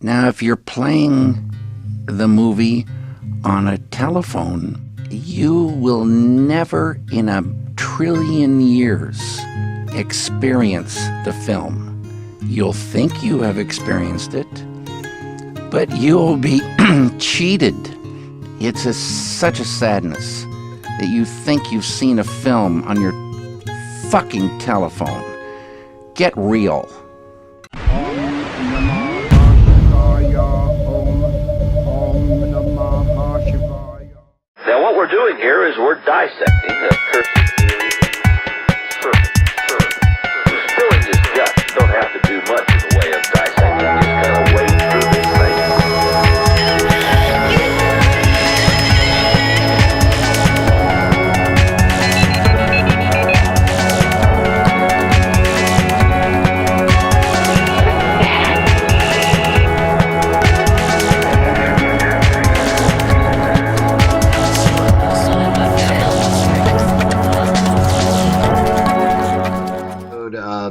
Now, if you're playing the movie on a telephone, you will never in a trillion years experience the film. You'll think you have experienced it, but you'll be cheated. It's such a sadness that you think you've seen a film on your fucking telephone. Get real. Now what we're doing here is we're dissecting the curses, theories, and spilling his guts. You don't have to do much in the way of dissecting. Just kind of wade through this thing.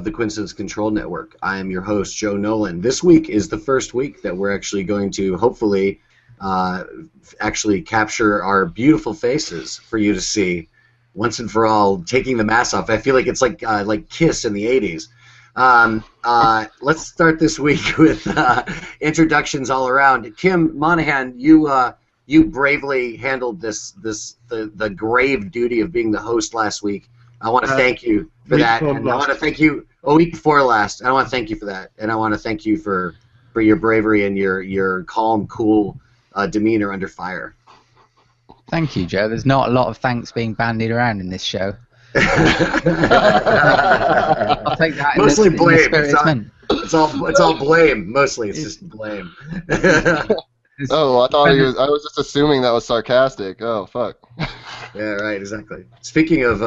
The Coincidence Control Network. I am your host, Joe Nolan. This week is the first week that we're actually going to hopefully actually capture our beautiful faces for you to see once and for all, taking the mask off. I feel like it's like Kiss in the 80s. Let's start this week with introductions all around. Kim Monaghan, you bravely handled the grave duty of being the host last week. I want to thank you for that, and I want to thank you a week before last. I want to thank you for that, and I want to thank you for your bravery and your calm, cool demeanor under fire. Thank you, Joe. There's not a lot of thanks being bandied around in this show. I'll take that. Mostly blame. It's all blame. Mostly, it's just blame. Oh, I was just assuming that was sarcastic. Oh, fuck. Yeah, right, exactly. Speaking of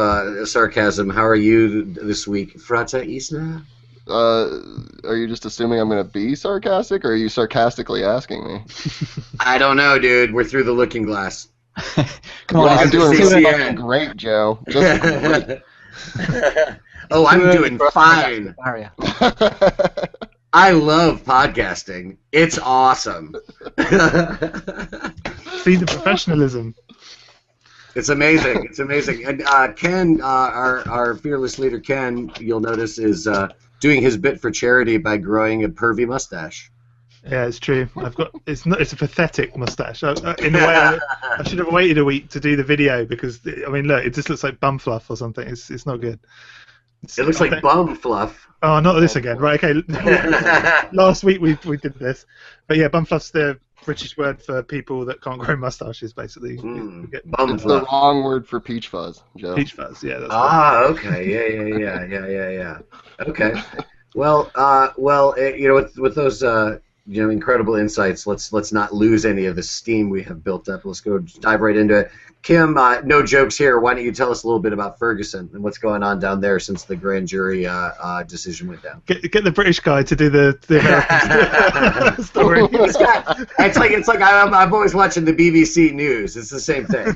sarcasm, how are you this week, Frater, Isla? Are you just assuming I'm going to be sarcastic, or are you sarcastically asking me? I don't know, dude. We're through the looking glass. Come on, I'm doing fucking great, Joe. Just great. Oh, I'm doing fine. I love podcasting. It's awesome. See the professionalism. It's amazing. It's amazing. And Ken, our fearless leader, Ken, you'll notice, is doing his bit for charity by growing a pervy mustache. Yeah, it's true. It's a pathetic mustache. In a way, I should have waited a week to do the video because look, it just looks like bum fluff or something. It's not good. It looks like bum fluff. Oh, not this again. Right, okay. Last week we did this. But yeah, bum fluff's the British word for people that can't grow mustaches, basically. It's the wrong word for peach fuzz, Joe. Peach fuzz, yeah. That's okay. Yeah. Okay. Well, with those incredible insights, let's not lose any of the steam we have built up. Let's go dive right into it. Kim, no jokes here. Why don't you tell us a little bit about Ferguson and what's going on down there since the grand jury decision went down? Get the British guy to do the American story. It's like I'm always watching the BBC News. It's the same thing.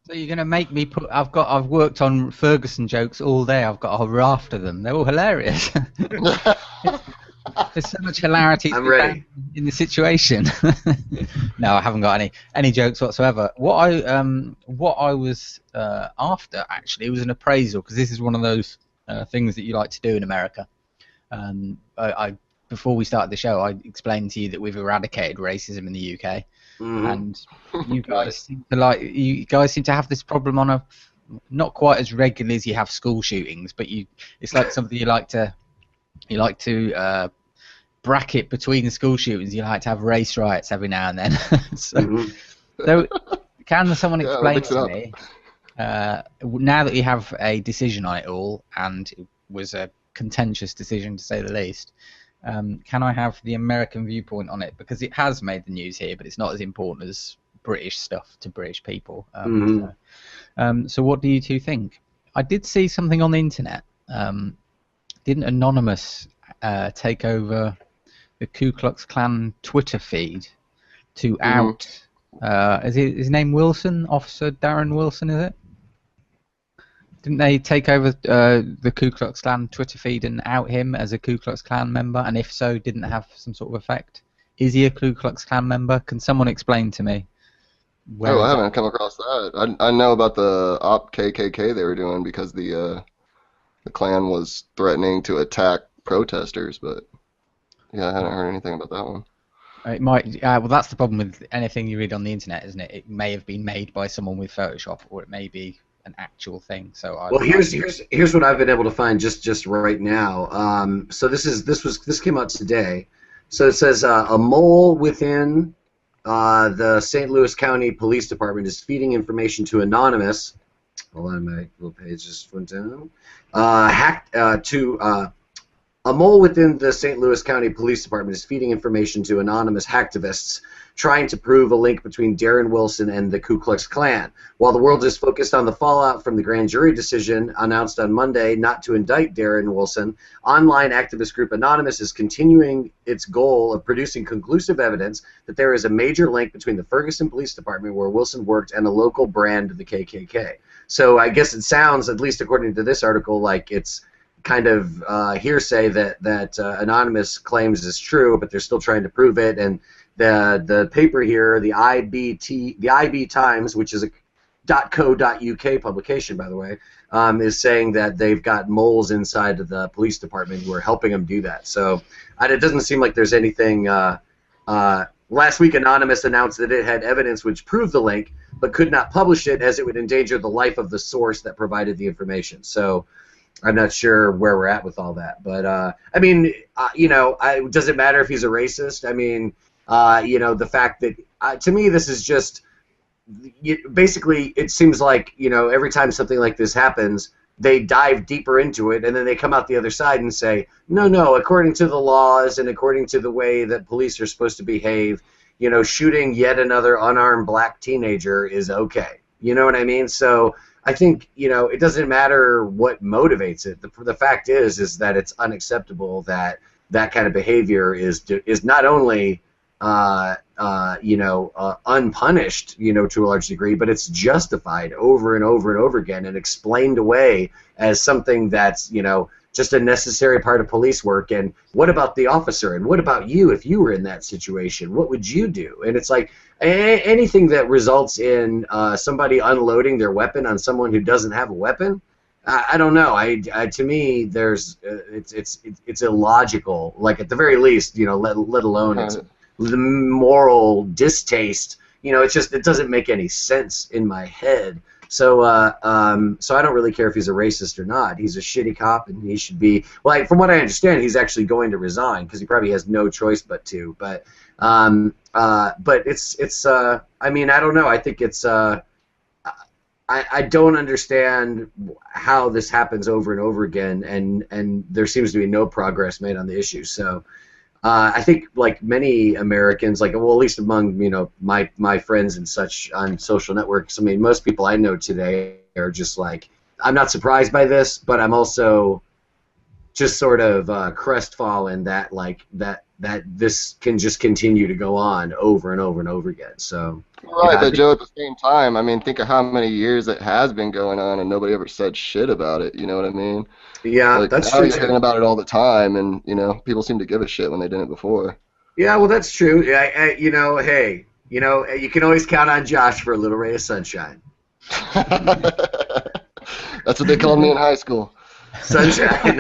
So you're gonna make me put? I've worked on Ferguson jokes all day. I've got a raft of them. They're all hilarious. There's so much hilarity in the situation. No, I haven't got any jokes whatsoever. What I was after actually was an appraisal, because this is one of those things that you like to do in America. Before we started the show, I explained to you that we've eradicated racism in the UK, and you guys seem to have this problem on not quite as regularly as you have school shootings, but it's like something you like to bracket between the school shootings. You like to have race riots every now and then. So can someone explain to me, now that you have a decision on it all, and it was a contentious decision to say the least, can I have the American viewpoint on it? Because it has made the news here, but it's not as important as British stuff to British people. So what do you two think? I did see something on the internet. Didn't Anonymous take over the Ku Klux Klan Twitter feed to out, is his name Wilson? Officer Darren Wilson, is it? Didn't they take over the Ku Klux Klan Twitter feed and out him as a Ku Klux Klan member? And if so, didn't it have some sort of effect? Is he a Ku Klux Klan member? Can someone explain to me? I haven't come across that. I know about the Op KKK they were doing because the Klan was threatening to attack protesters, but yeah, I hadn't heard anything about that one. It might. Well, that's the problem with anything you read on the internet, isn't it? It may have been made by someone with Photoshop, or it may be an actual thing. So here's what I've been able to find just right now. So this came out today. So it says a mole within the St. Louis County Police Department is feeding information to Anonymous. Hold on, my little page just went down. A mole within the St. Louis County Police Department is feeding information to anonymous hacktivists trying to prove a link between Darren Wilson and the Ku Klux Klan. While the world is focused on the fallout from the grand jury decision announced on Monday not to indict Darren Wilson, online activist group Anonymous is continuing its goal of producing conclusive evidence that there is a major link between the Ferguson Police Department, where Wilson worked, and a local brand of the KKK. So I guess it sounds, at least according to this article, like it's kind of hearsay that Anonymous claims is true, but they're still trying to prove it. And the paper here, the IB Times, which is a .co.uk publication, by the way, is saying that they've got moles inside of the police department who are helping them do that. So it doesn't seem like there's anything. Last week, Anonymous announced that it had evidence which proved the link, but could not publish it as it would endanger the life of the source that provided the information. So I'm not sure where we're at with all that. But, I mean, does it matter if he's a racist? I mean, the fact that, to me, this is just, basically, it seems like, every time something like this happens, they dive deeper into it, and then they come out the other side and say, no, according to the laws and according to the way that police are supposed to behave, shooting yet another unarmed black teenager is okay. You know what I mean? So I think, it doesn't matter what motivates it. The fact is that it's unacceptable that that kind of behavior is not only unpunished, to a large degree, but it's justified over and over and over again and explained away as something that's, just a necessary part of police work. And what about the officer? And what about you if you were in that situation? What would you do? And it's like anything that results in somebody unloading their weapon on someone who doesn't have a weapon, I don't know. To me, there's it's illogical. Like at the very least, let alone it's the moral distaste. It doesn't make any sense in my head. So so I don't really care if he's a racist or not. He's a shitty cop, and he should be. Well, from what I understand, he's actually going to resign because he probably has no choice but to. But it's. I mean, I don't know. I think it's. I don't understand how this happens over and over again, and there seems to be no progress made on the issue. So. I think, like many Americans, at least among my friends and such on social networks, I mean, most people I know today are just like, I'm not surprised by this, but I'm also just sort of crestfallen that that this can just continue to go on over and over and over again. So. Right, but Joe, at the same time, I mean, think of how many years it has been going on, and nobody ever said shit about it. You know what I mean? Yeah, that's true. You're hearing about it all the time, and people seem to give a shit when they didn't before. Yeah, well, that's true. Hey, you can always count on Josh for a little ray of sunshine. That's what they called me in high school. Sunshine.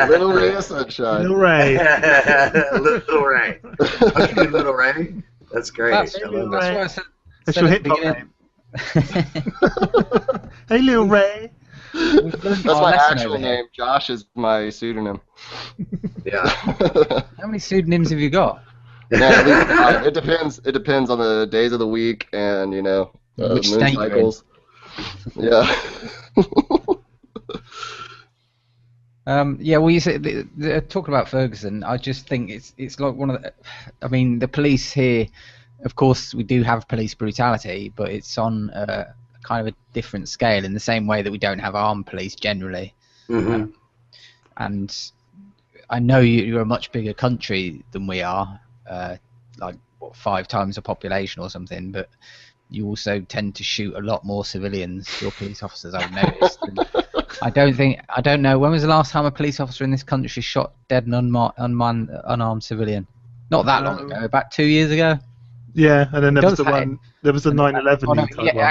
Little ray of sunshine. Little Ray. Little Ray. Okay, Little Ray. That's great. That's why I said. That's your hip hop name. Hey, Little Ray. That's my actual name. Josh is my pseudonym. Yeah. How many pseudonyms have you got? Yeah, it depends. It depends on the days of the week and which moon state cycles. Yeah. Yeah. Well, you said talking about Ferguson. I just think it's like one of the. I mean, the police here. Of course, we do have police brutality, but it's on kind of a different scale in the same way that we don't have armed police generally. Mm-hmm. And I know you're a much bigger country than we are, 5 times the population or something, but you also tend to shoot a lot more civilians, your police officers, I've noticed, I don't know. When was the last time a police officer in this country shot dead an unarmed civilian? Not that long ago. About 2 years ago. Yeah, and then there was the one. There was the 9/11. Oh, no,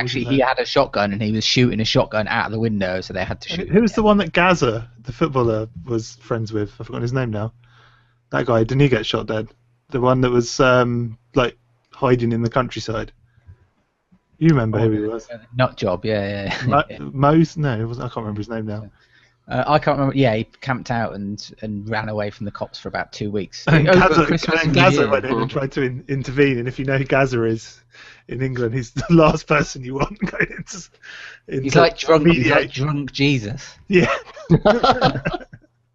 he had a shotgun and he was shooting a shotgun out of the window, so they had to shoot. Who was the one that Gaza, the footballer, was friends with? I've forgotten his name now. That guy, didn't he get shot dead? The one that was like hiding in the countryside. You remember who he was? Nut job, yeah. Mose? No, it wasn't. I can't remember his name now. I can't remember. Yeah, he camped out and ran away from the cops for about 2 weeks. And Gaza went in and tried to intervene. And if you know who Gaza is in England, he's the last person you want going into he's like drunk Jesus. Yeah.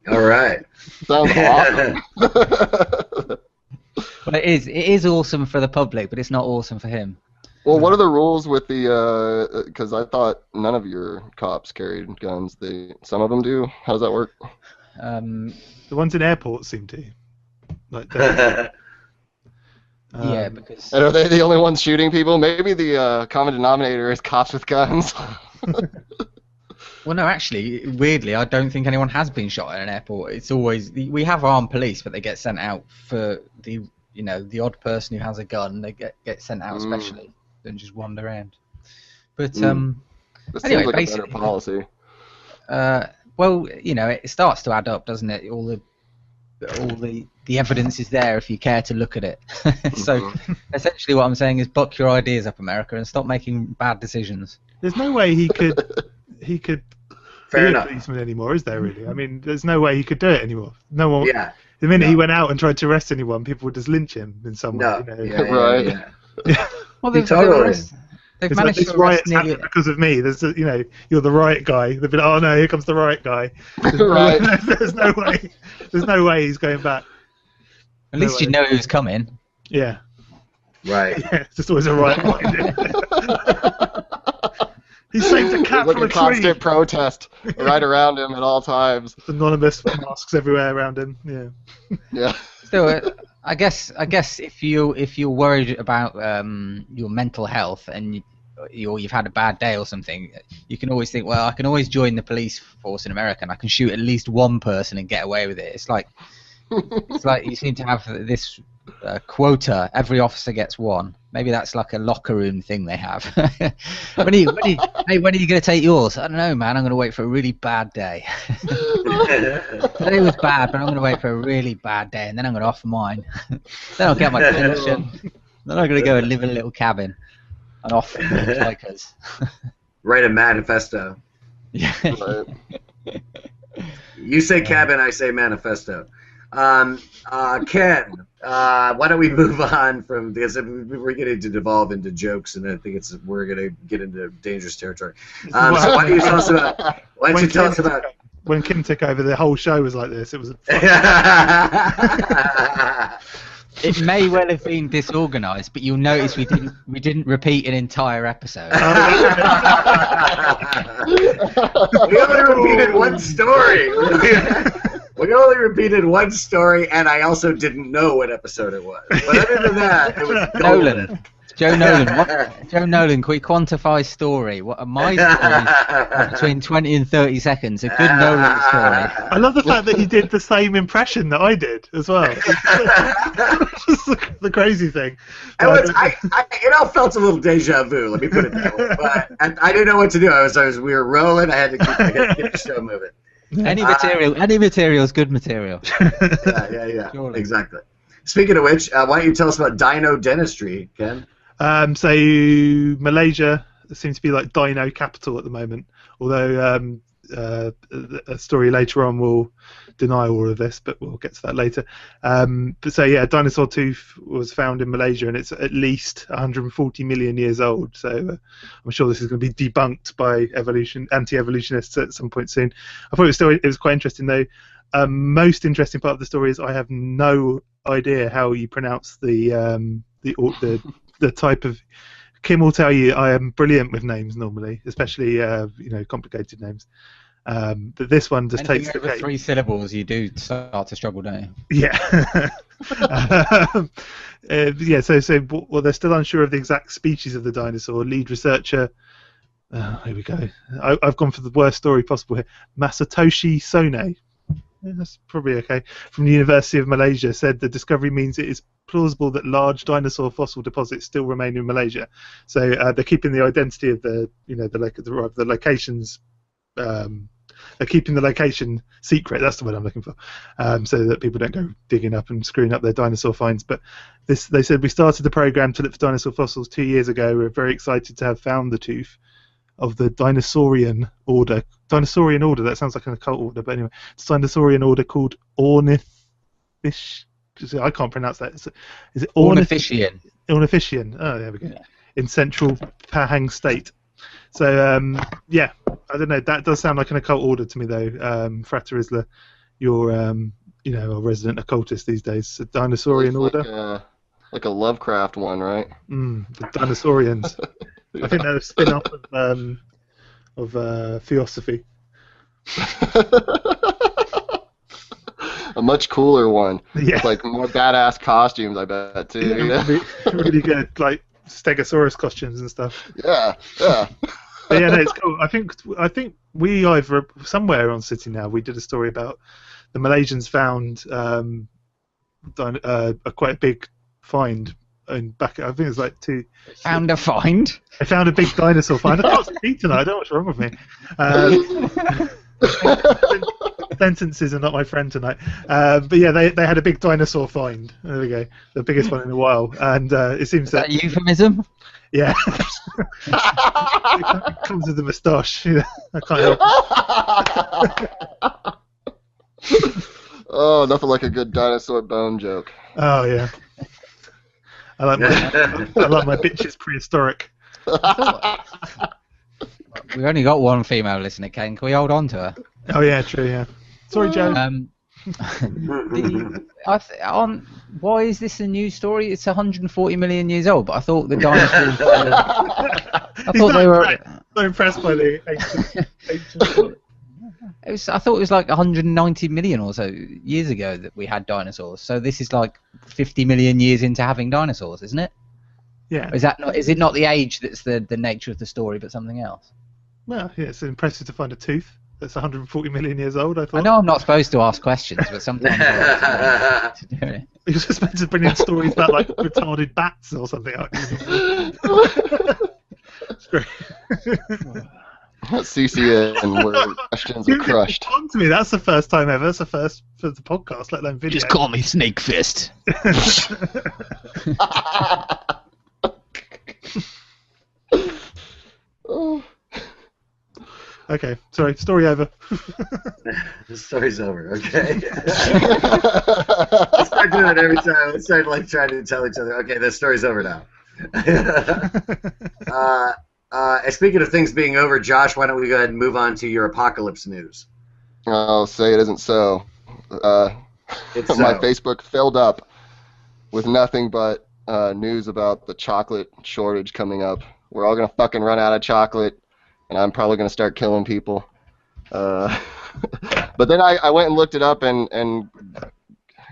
All right. Sounds awesome. Well, it is awesome for the public, but it's not awesome for him. Well, what are the rules with the? Because I thought none of your cops carried guns. Some of them do. How does that work? The ones in airports seem to. Like yeah, because. And are they the only ones shooting people? Maybe the common denominator is cops with guns. Well, no, actually, weirdly, I don't think anyone has been shot at an airport. It's always we have armed police, but they get sent out for the odd person who has a gun. They get sent out specially. And just wander around. But This anyway, seems like basically, a better policy. well, it starts to add up, doesn't it? All the evidence is there if you care to look at it. So essentially, what I'm saying is, buck your ideas up, America, and stop making bad decisions. There's no way he could Fair be enough. a policeman anymore, is there? Really? I mean, there's no way he could do it anymore. No one. Yeah. The minute he went out and tried to arrest anyone, people would just lynch him in some way. No. You know? Yeah. Well, Totally. they've It's like managed this to arrest riot's nearly. happened because of me. There's, you're the riot guy. They'd be like, oh no, here comes the riot guy. Right. There's no way. There's no way he's going back. At least you know who's coming. Yeah. Right. Yeah. It's just always a riot guy. He saved a cat Like from a a tree. constant protest right around him at all times. Anonymous masks everywhere around him. Yeah. Yeah. So, I guess if you're worried about your mental health and you've had a bad day or something, you can always think, well, I can always join the police force in America and I can shoot at least one person and get away with it. It's like you seem to have this quota. Every officer gets one. Maybe that's like a locker room thing they have. When are you going to take yours? I don't know, man. I'm going to wait for a really bad day. Today was bad, but I'm going to wait for a really bad day, and then I'm going to offer mine. Then I'll get my pension. Then I'm going to go and live in a little cabin and offer hitchhikers. Write a manifesto. Yeah. Right. You say cabin, I say manifesto. Ken, why don't we move on from, because we're getting to devolve into jokes, and I think we're going to get into dangerous territory. So why don't you tell us about? When Kim took over, the whole show was like this. It was. It may well have been disorganised, but you'll notice we didn't repeat an entire episode. We only repeated one story. We only repeated one story, and I also didn't know what episode it was. But other than that, it was golden. Joe Nolan, can we quantify story? What are my stories between 20 and 30 seconds? A good Nolan story. I love the fact that he did the same impression that I did as well. Just the crazy thing. It all felt a little deja vu. Let me put it that way. But I didn't know what to do. We were rolling. I had to keep the show moving. Any material is good material. Yeah. Surely. Exactly. Speaking of which, why don't you tell us about Dino dentistry, Ken? So Malaysia seems to be like Dino capital at the moment. Although a story later on will deny all of this, but we'll get to that later. But so yeah, dinosaur tooth was found in Malaysia, and it's at least 140 million years old. So I'm sure this is going to be debunked by anti-evolutionists at some point soon. I thought it was quite interesting though. Most interesting part of the story is I have no idea how you pronounce the type of. Kim will tell you I am brilliant with names normally, especially complicated names. But this one just takes the cake. 3 syllables, you do start to struggle, don't you? Yeah. So they're still unsure of the exact species of the dinosaur. Lead researcher Here we go. I've gone for the worst story possible here. Masatoshi Sone. Yeah, that's probably okay. From the University of Malaysia, said the discovery means it is plausible that large dinosaur fossil deposits still remain in Malaysia. So they're keeping the identity of the locations. They're keeping the location secret. That's the word I'm looking for, so that people don't go digging up and screwing up their dinosaur finds. But they said we started the program to look for dinosaur fossils 2 years ago. We're very excited to have found the tooth of the dinosaurian order. Dinosaurian order, that sounds like an occult order, but anyway, it's a dinosaurian order called Ornithisch. I can't pronounce that. Is it Ornithischian? Ornithischian. Oh, there we go. Yeah. In central Pahang state. So, yeah, I don't know. That does sound like an occult order to me, though. Frater Isla, you're, a resident occultist these days. A dinosaurian order. Like a Lovecraft one, right? The dinosaurians. I think they're a spin-off of Theosophy. A much cooler one. Yeah. With, like, more badass costumes, I bet, too. Yeah, really good, like Stegosaurus costumes and stuff. Yeah. But yeah, no, it's cool. I think we either somewhere on City Now we did a story about the Malaysians found quite a big find and back. I think it was like Found a find. I found a big dinosaur find. I can't speak tonight. I don't know what's wrong with me. Sentences are not my friend tonight. But yeah, they had a big dinosaur find. There we go, the biggest one in a while. And it seems Is that a euphemism? Yeah. It comes with the moustache. I can't help it. Oh, nothing like a good dinosaur bone joke. Oh yeah. I like my bitches prehistoric. We've only got one female listener, Kane. Can we hold on to her? Oh yeah, true. Yeah. Sorry, Joe. Why is this a news story? It's 140 million years old, but I thought the dinosaurs. I thought they were. Not impressed by the ancient. I thought it was like 190 million or so years ago that we had dinosaurs. So this is like 50 million years into having dinosaurs, isn't it? Yeah. Is it not the age that's the nature of the story, but something else? Well, yeah, it's impressive to find a tooth that's 140 million years old. I thought. I know I'm not supposed to ask questions, but sometimes I like to do it. You're supposed to bring in stories about like retarded bats or something. It's great. CCN, where questions are crushed. On to me. That's the first time ever. That's the first for the podcast, let alone video. Just call me Snake Fist. Oh. Okay, sorry. Story over. The story's over. Okay. Let's start doing it every time. Let's start like trying to tell each other. Okay, the story's over now. Speaking of things being over, Josh, why don't we go ahead and move on to your apocalypse news? I'll say it isn't so. It's my so. Facebook filled up with nothing but news about the chocolate shortage coming up. We're all gonna fucking run out of chocolate, and I'm probably gonna start killing people. But then I went and looked it up, and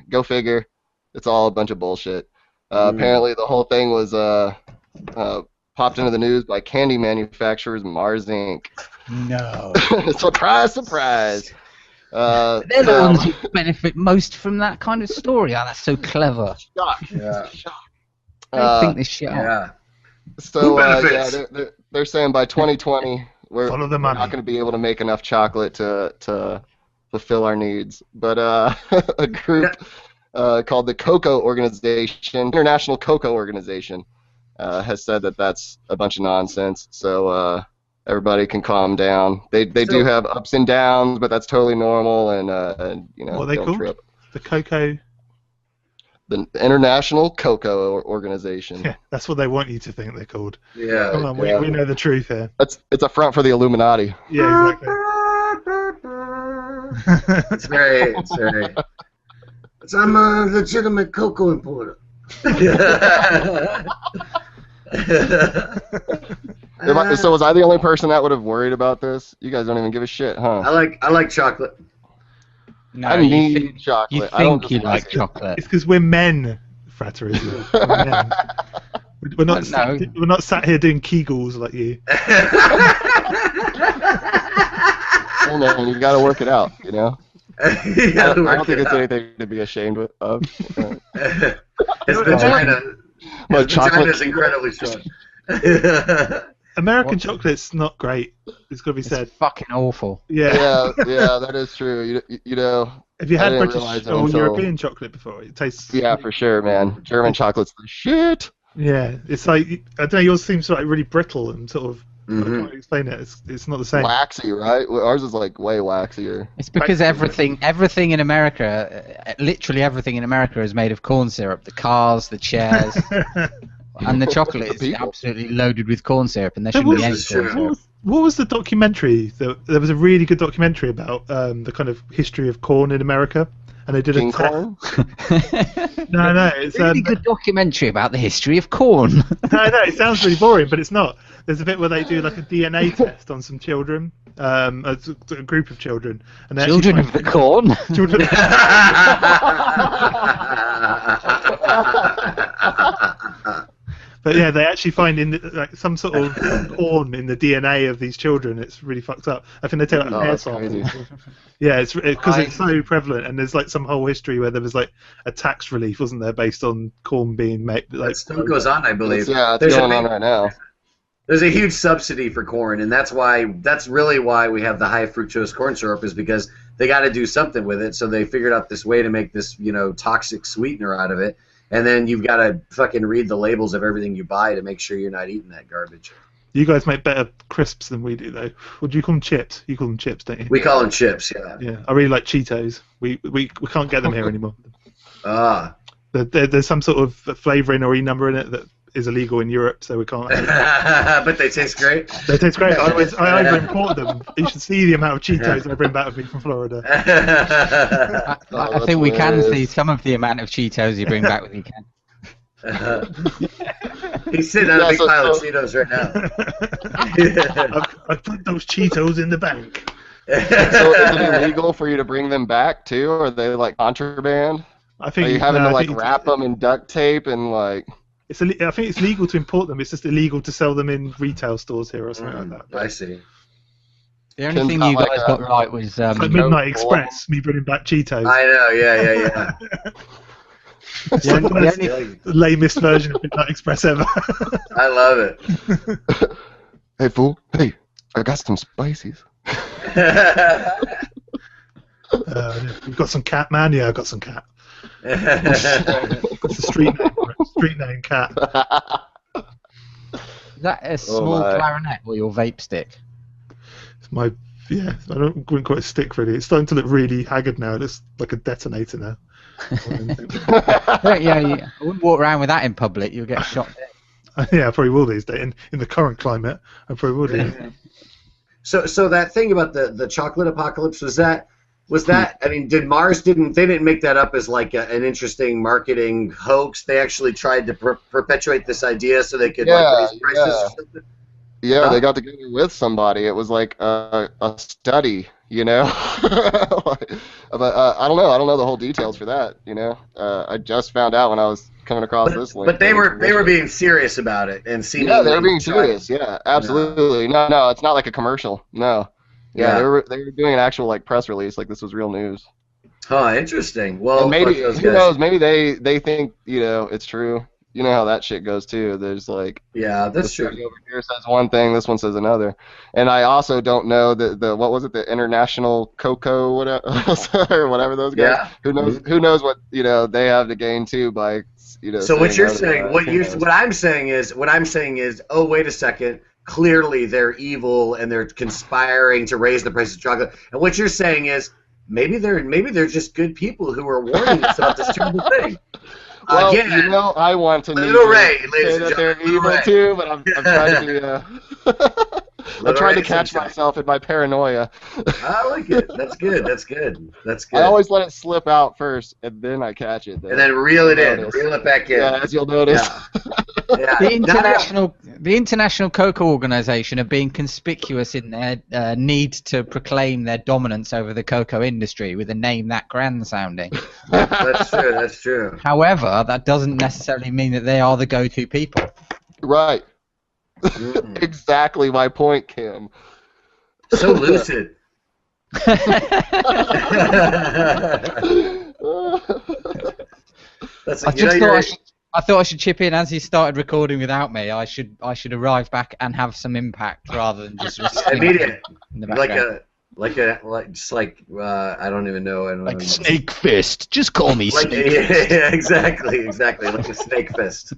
go figure, it's all a bunch of bullshit. Apparently, the whole thing was popped into the news by candy manufacturers Mars Inc. No. Surprise, surprise. They're the ones who benefit most from that kind of story. Oh, that's so clever. Shock. Yeah. They think this shit Yeah. up. So benefits? they're saying by 2020 we're Follow the not money. going to be able to make enough chocolate to fulfill our needs. But a group called the Cocoa Organization, International Cocoa Organization, has said that that's a bunch of nonsense. So everybody can calm down. They do have ups and downs, but that's totally normal. And What are they don't called? trip. The Cocoa. The International Cocoa Organization. Yeah, that's what they want you to think they're called. Yeah. Come on, yeah. we know the truth here. It's a front for the Illuminati. Yeah, exactly. It's very. I'm a legitimate cocoa importer. So was I the only person that would have worried about this? You guys don't even give a shit, huh? I like chocolate. No, I need chocolate. You I don't think you just like chocolate. It's because we're men, Frater, isn't it? We're men. We're not. No. We're not sat here doing Kegels like you. Well, man, you got to work it out, you know. I don't think it's anything to be ashamed of. His vagina. My His chocolate vagina's incredibly strong. American chocolate's not great. It's got to be It's said. fucking awful. Yeah. yeah, that is true. You know. Have you I had didn't British realize it or until- European chocolate before? It tastes. Yeah, for sure, man. German chocolate's the shit. Yeah, it's like I don't know. Yours seems like really brittle and sort of. I Mhm. can't explain it. It's not the same. Waxy, right? Ours is like way waxier. It's because everything in America, literally everything in America is made of corn syrup. The cars, the chairs, and the chocolate The is people. absolutely loaded with corn syrup, and there shouldn't be any was corn true. syrup. What was the documentary? There was a really good documentary about the kind of history of corn in America, and they did King a test. corn? No, it's Really good documentary about the history of corn. no, it sounds really boring, but it's not. There's a bit where they do like a DNA test on some children, a group of children, and they Children actually of the corn. find children. But yeah, they actually find in like some sort of corn in the DNA of these children. It's really fucked up. I think they take like Oh, hair that's samples. crazy. Yeah, it's because it's so prevalent, and there's like some whole history where there was like a tax relief, wasn't there, based on corn being made. Like, That still goes on, I believe. Yeah, it's There's going a on big- right now. There's a huge subsidy for corn, and that's really why we have the high fructose corn syrup, is because they got to do something with it. So they figured out this way to make this, toxic sweetener out of it. And then you've got to fucking read the labels of everything you buy to make sure you're not eating that garbage. you guys make better crisps than we do, though. Or do you call them chips? You call them chips, don't you? We call them chips, yeah. Yeah, I really like Cheetos. We can't get them here anymore. Ah. There's some sort of flavouring or e-number in it that is illegal in Europe, so we can't. But they taste great. They taste great. I over import them. You should see the amount of Cheetos I bring back with me from Florida. I think we can see some of the amount of Cheetos you bring back with you, Ken. He's sitting on a big pile of Cheetos right now. I've put those Cheetos in the bank. So is it illegal for you to bring them back too, or are they like contraband? I think Are you having no, to I like think wrap them in duct tape and like? I think it's legal to import them. It's just illegal to sell them in retail stores here or something like that. I see. The only Ken's thing got you like guys got right was It's like Midnight Express, me bringing back Cheetos. I know, yeah. The lamest version of Midnight Express ever. I love it. Hey fool! Hey, I got some spices. You've got some cat, man? Yeah, I've got some cat. It's a street name, right? Street name cat. Is that a small my. clarinet or your vape stick? It's I wouldn't call it a stick really. It's starting to look really haggard now. It looks like a detonator now. I wouldn't walk around with that in public. You'll get shot dead. Yeah, I probably will these days. In the current climate, I probably will do. So that thing about the chocolate apocalypse, was that I mean, did Mars they didn't make that up as like an interesting marketing hoax? They actually tried to perpetuate this idea so they could raise prices or something? Yeah, they got together with somebody. It was like a study, you know. But I don't know. I don't know the whole details for that, you know. I just found out when I was coming across this link. But they were being serious about it and seemingly. Yeah, they were being serious. Yeah, absolutely. No, it's not like a commercial. No. Yeah, they were doing an actual like press release, like this was real news. Huh, interesting. Well, And maybe fuck those who guys. knows? Maybe they think it's true. You know how that shit goes too. There's like Yeah, that's this true. guy over here says one thing, this one says another. And I also don't know the what was it, the International Cocoa whatever or whatever those guys. Yeah. Who knows what they have to gain too by So what saying you're other saying, guys. what I'm saying is, oh wait a second, clearly they're evil and they're conspiring to raise the price of chocolate. And what you're saying is maybe they're just good people who are warning us about this terrible thing. Well, Again, I want to Little Ray, say ladies and that they're gentlemen, evil Little Ray. too, but I'm trying to I'm trying to Ray catch sunshine. myself in my paranoia. I like it. That's good. That's good. That's good. I always let it slip out first, and then I catch it. and then reel it in, Notice. reel it back in. Yeah, as you'll notice. Yeah. The International Cocoa Organization are being conspicuous in their need to proclaim their dominance over the cocoa industry with a name that grand sounding. That's true. That's true. However, that doesn't necessarily mean that they are the go-to people. Right. Exactly my point, Kim. So lucid. That's I thought I should chip in as he started recording without me. I should arrive back and have some impact rather than just immediate, in the background. like I don't even know. Like Snake Fist. Just call me Snake Fist. Yeah, exactly, like a snake fist.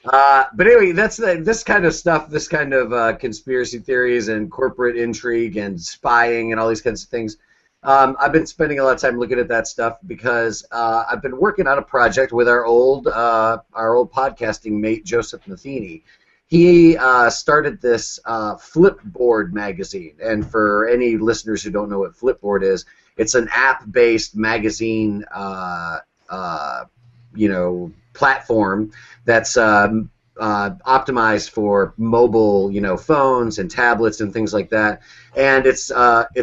But anyway, that's this kind of stuff, this kind of conspiracy theories and corporate intrigue and spying and all these kinds of things. I've been spending a lot of time looking at that stuff because I've been working on a project with our old podcasting mate Joseph Matheny. He started this Flipboard magazine, and for any listeners who don't know what Flipboard is, it's an app-based magazine, platform that's optimized for mobile, phones and tablets and things like that. And it's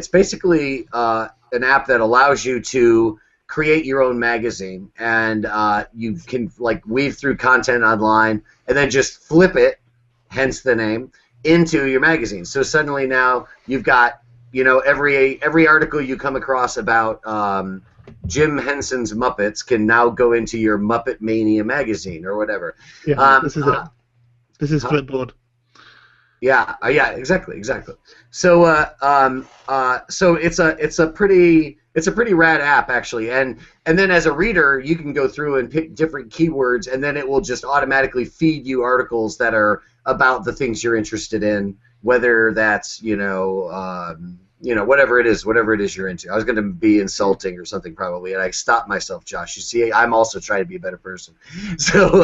basically an app that allows you to create your own magazine, and you can weave through content online and then just flip it, hence the name, into your magazine. So suddenly now you've got every article you come across about Jim Henson's Muppets can now go into your Muppet Mania magazine or whatever. Yeah, this is it. This is Flipboard. Yeah, exactly. So, so it's a pretty rad app actually, and then as a reader you can go through and pick different keywords, and then it will just automatically feed you articles that are about the things you're interested in, whether that's whatever it is you're into. I was going to be insulting or something probably, and I stopped myself, Josh. You see, I'm also trying to be a better person. So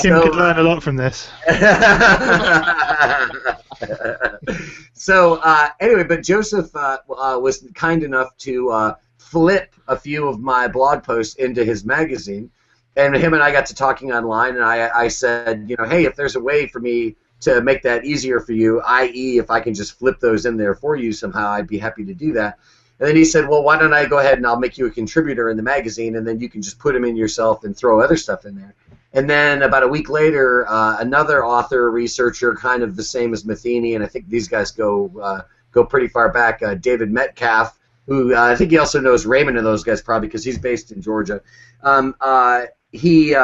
Kim could learn a lot from this. So anyway, but Joseph was kind enough to flip a few of my blog posts into his magazine, and him and I got to talking online, and I said, hey, if there's a way for me to make that easier for you, i.e. if I can just flip those in there for you somehow, I'd be happy to do that. And then he said, well, why don't I go ahead and I'll make you a contributor in the magazine, and then you can just put them in yourself and throw other stuff in there. And then about a week later, another author, researcher, kind of the same as Matheny, and I think these guys go pretty far back, David Metcalf, who I think he also knows Raymond and those guys probably because he's based in Georgia. He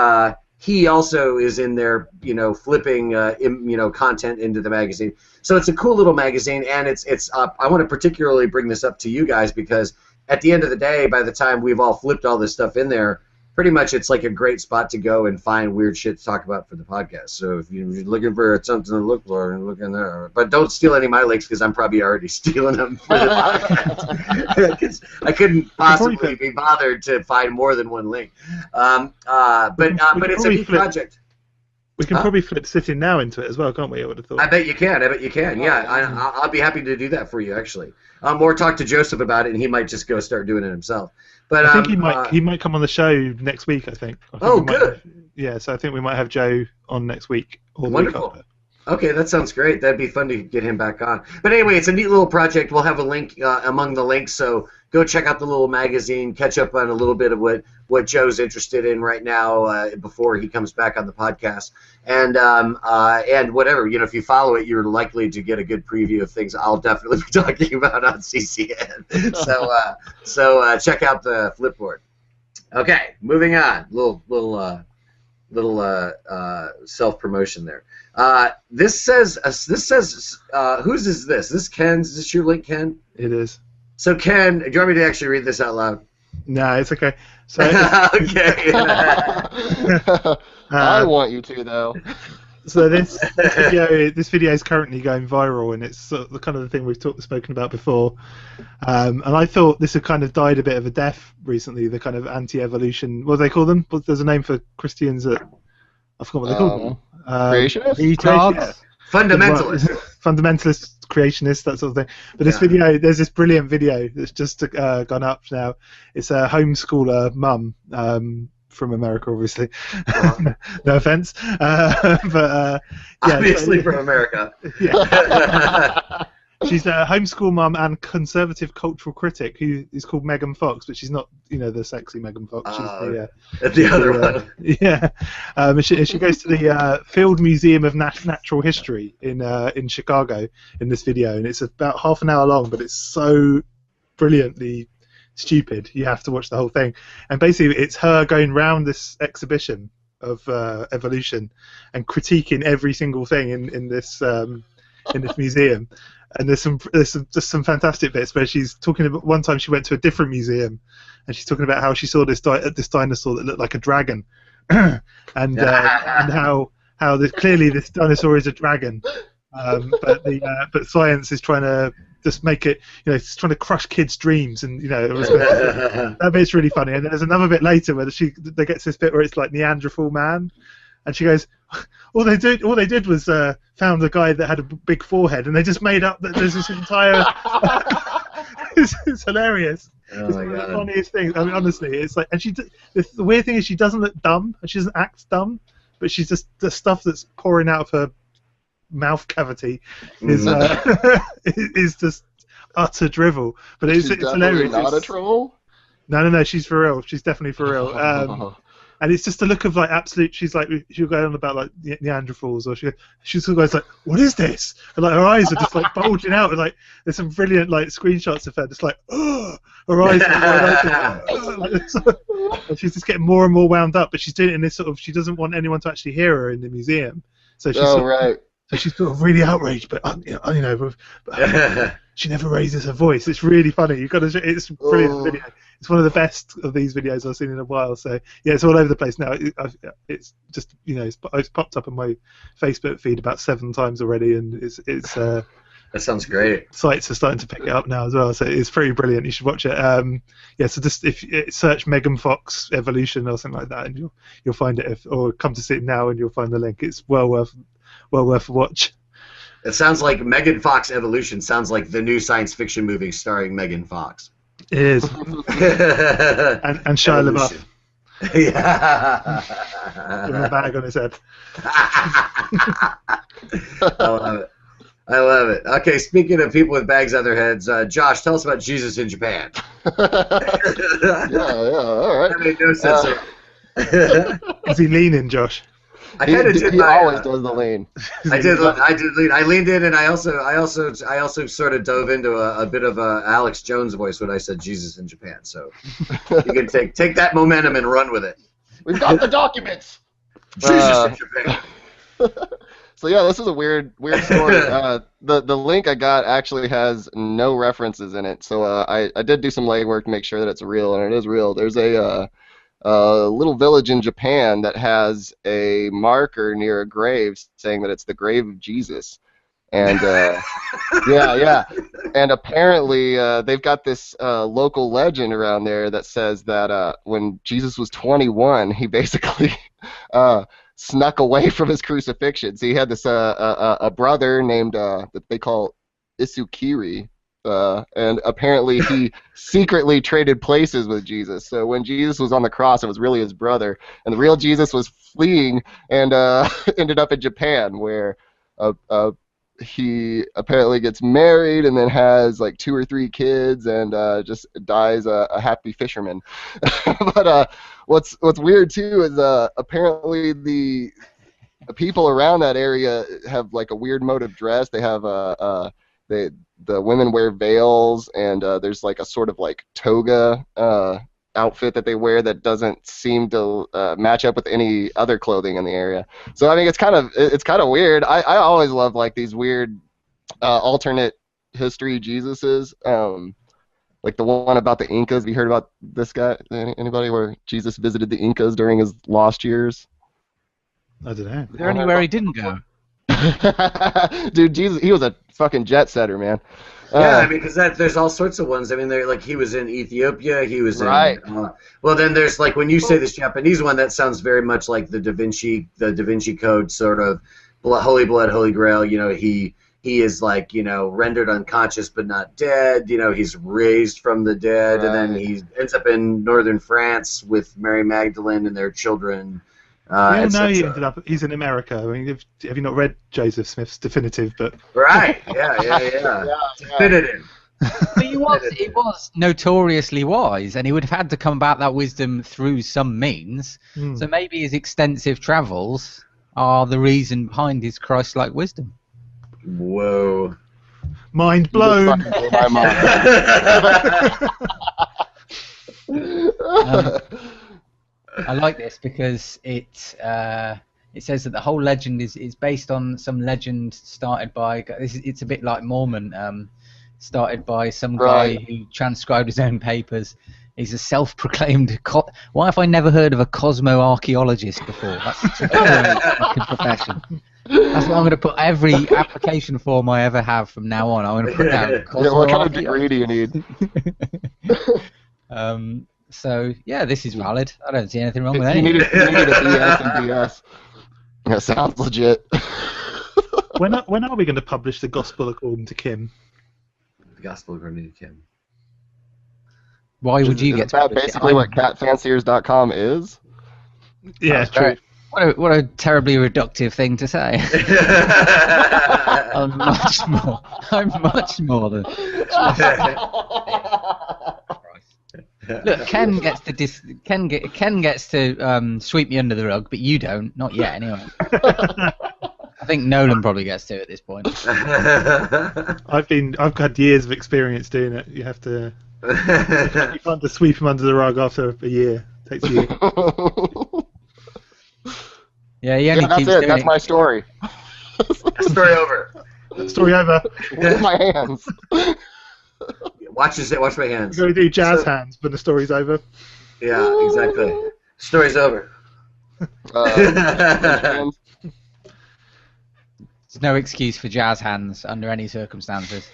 also is in there, flipping, content into the magazine. So it's a cool little magazine, and it's I want to particularly bring this up to you guys because at the end of the day, by the time we've all flipped all this stuff in there, pretty much it's like a great spot to go and find weird shit to talk about for the podcast. So if you're looking for something to look for, look in there. But don't steal any of my links because I'm probably already stealing them for the podcast. 'Cause I couldn't possibly be bothered to find more than one link. But it's a neat project. We can probably flip Sitting Now into it as well, can't we? I would have thought. I bet you can. Yeah, I'll be happy to do that for you, actually. Or talk to Joseph about it, and he might just go start doing it himself. But I think he might come on the show next week. I think good. So I think we might have Joe on next week. Or wonderful. The week okay, that sounds great. That'd be fun to get him back on. But anyway, it's a neat little project. We'll have a link among the links, so go check out the little magazine, catch up on a little bit of what Joe's interested in right now before he comes back on the podcast. And whatever, if you follow it, you're likely to get a good preview of things I'll definitely be talking about on CCN. So check out the Flipboard. Okay, moving on. Little self-promotion there. This says whose is this? This Ken's? Is this your link, Ken? It is. So Ken, do you want me to actually read this out loud? No, it's okay. So okay. I want you to though. So this video is currently going viral, and it's sort of the kind of the thing we've spoken about before. And I thought this had kind of died a bit of a death recently. The kind of anti-evolution. What do they call them? There's a name for Christians that I forgot what they call them. Creationists. Retards. Fundamentalists. Fundamentalists, creationists, that sort of thing. But this video, there's this brilliant video that's just gone up now. It's a homeschooler mum from America, obviously. No offense. But obviously from America. Yeah. She's a homeschool mum and conservative cultural critic who is called Megan Fox, but she's not, the sexy Megan Fox. She's the other one. Yeah. She goes to the Field Museum of Natural History in Chicago in this video, and it's about half an hour long, but it's so brilliantly stupid. You have to watch the whole thing. And basically, it's her going round this exhibition of evolution and critiquing every single thing in this museum. And there's just some fantastic bits where she's talking about one time she went to a different museum, and she's talking about how she saw this dinosaur that looked like a dragon, and how clearly this dinosaur is a dragon, but science is trying to just make it, it's trying to crush kids' dreams, and that bit's really funny. And then there's another bit later where they get to this bit where it's like Neanderthal man, and she goes, all they did was found a guy that had a big forehead, and they just made up that there's this entire. It's hilarious. Oh it's my one of God. the funniest things. I mean, honestly, it's like, and the weird thing is she doesn't look dumb, and she doesn't act dumb, but she's just the stuff that's pouring out of her mouth cavity is is just utter drivel. But it's hilarious. Not a troll. No, she's for real. She's definitely for real. And it's just a look of like absolute. She'll go on about like Neanderthals, or she sort of goes like, "What is this?" And like her eyes are just like bulging out, and like there's some brilliant like screenshots of her just like, "Oh," her eyes are wide open. And she's just getting more and more wound up, but she's doing it in this sort of. She doesn't want anyone to actually hear her in the museum, so she's So she's sort of really outraged, but she never raises her voice. It's really funny. You've got to. It's a brilliant video. It's one of the best of these videos I've seen in a while. So yeah, it's all over the place now. It's just it's popped up on my Facebook feed about 7 times already, and it's That sounds great. Sites are starting to pick it up now as well, so it's pretty brilliant. You should watch it. So just if search Megan Fox Evolution or something like that, and you'll find it. Or come to see it now, and you'll find the link. It's well worth a watch. It sounds like Megan Fox Evolution sounds like the new science fiction movie starring Megan Fox. It is. and Shia LaBeouf. Yeah. With a bag on his head. I love it. Okay, speaking of people with bags on their heads, Josh, tell us about Jesus in Japan. yeah, all right. That made no sense. Is he leaning, Josh? I kind of did. He always does the lean. I did lean. I leaned in, and I also sort of dove into a bit of a Alex Jones voice when I said Jesus in Japan. So you can take that momentum and run with it. We've got the documents. Jesus in Japan. So yeah, this is a weird story. The link I got actually has no references in it. So I did do some legwork to make sure that it's real, and it is real. There's a little village in Japan that has a marker near a grave saying that it's the grave of Jesus. And yeah. And apparently they've got this local legend around there that says that when Jesus was 21, he basically snuck away from his crucifixion. So he had this a brother named that they call Isukiri. And apparently he secretly traded places with Jesus. So when Jesus was on the cross, it was really his brother, and the real Jesus was fleeing and ended up in Japan, where he apparently gets married and then has like 2 or 3 kids and just dies a happy fisherman. But what's weird too is apparently the people around that area have like a weird mode of dress. They have the women wear veils, and there's like a sort of like toga outfit that they wear that doesn't seem to match up with any other clothing in the area. So I mean, it's kind of weird. I always love like these weird alternate history Jesuses. Like the one about the Incas. Have you heard about this guy? Anybody, where Jesus visited the Incas during his lost years? I don't know. Is there anywhere he didn't go? Dude, Jesus, he was a fucking jet setter, man. Yeah, I mean, because there's all sorts of ones. I mean, like he was in Ethiopia. He was right. Well, then there's like when you say this Japanese one, that sounds very much like the Da Vinci Code sort of Holy Blood, Holy Grail. You know, he is like rendered unconscious but not dead. You know, he's raised from the dead, and then he ends up in northern France with Mary Magdalene and their children. We all know etc. he ended up. He's in America. I mean, have you not read Joseph Smith's definitive? But Right? Yeah. Definitive. But he was notoriously wise, and he would have had to come about that wisdom through some means. So maybe his extensive travels are the reason behind his Christ-like wisdom. Whoa. mind blown. My mind. I like this because it says that the whole legend is based on some legend started by. It's a bit like Mormon, started by some guy who transcribed his own papers. He's a self-proclaimed. Why have I never heard of a cosmo-archaeologist before? That's such a great fucking profession. That's what I'm going to put every application form I ever have from now on. I'm going to put down cosmo-archaeologist. What kind of degree do you need? So yeah, this is valid. I don't see anything wrong with You any. need a BS and BS. That sounds legit. When are we going to publish the Gospel according to Kim? The Gospel according to Kim. Why would you get Is that basically what catfanciers.com is? Yeah, true. What a terribly reductive thing to say. I'm much more than. Look, Ken gets to sweep me under the rug, but you don't. Not yet, anyway. I think Nolan probably gets to at this point. I've had years of experience doing it. You have to. You can't just sweep him under the rug after a year. It takes a year. Yeah, he only That's keeps it. doing That's it. my story. Story over. Story over. With my hands. Watch my hands. We're going to do jazz hands when the story's over. Yeah, exactly. Story's over. There's no excuse for jazz hands under any circumstances.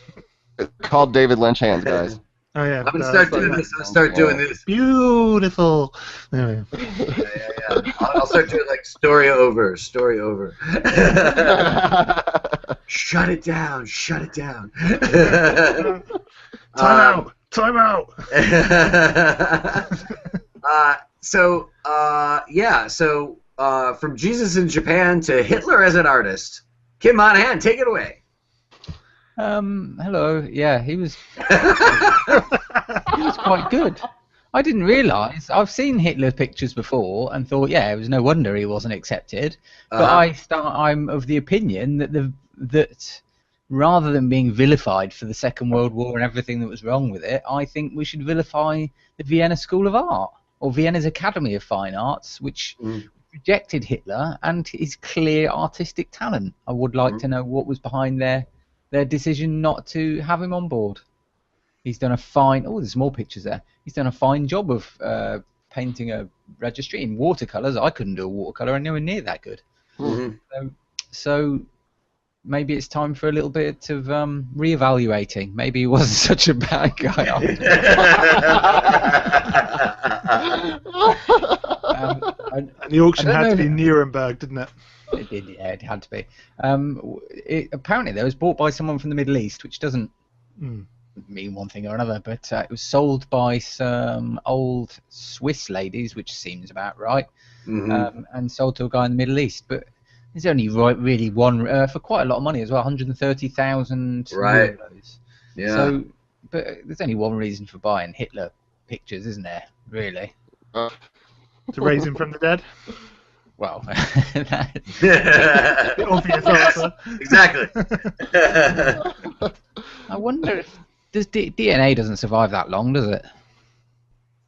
It's called David Lynch hands, guys. Oh yeah. I'm gonna start doing this. I'll start doing this. Beautiful. Anyway. Yeah. I'll start doing like story over. Story over. Shut it down. Shut it down. Time out. So from Jesus in Japan to Hitler as an artist, Kim Monaghan, take it away. Hello. Yeah, he was quite good. I didn't realise. I've seen Hitler pictures before and thought, yeah, it was no wonder he wasn't accepted. But I'm of the opinion that rather than being vilified for the Second World War and everything that was wrong with it, I think we should vilify the Vienna School of Art or Vienna's Academy of Fine Arts, which rejected Hitler and his clear artistic talent. I would like to know what was behind their decision not to have him on board. He's done a fine... Oh, there's more pictures there. He's done a fine job of painting a registry in watercolours. I couldn't do a watercolour anywhere near that good. So maybe it's time for a little bit of re-evaluating. Maybe he wasn't such a bad guy. And the auction had to be in Nuremberg, didn't it? It did, yeah, it had to be. Apparently, though, it was bought by someone from the Middle East, which doesn't mean one thing or another, but it was sold by some old Swiss ladies, which seems about right, and sold to a guy in the Middle East. But there's only really one, for quite a lot of money as well, 130,000 euros. Yeah. So, but there's only one reason for buying Hitler pictures, isn't there, really? To raise him from the dead? Well, The obvious answer. Exactly. I wonder if DNA doesn't survive that long, does it?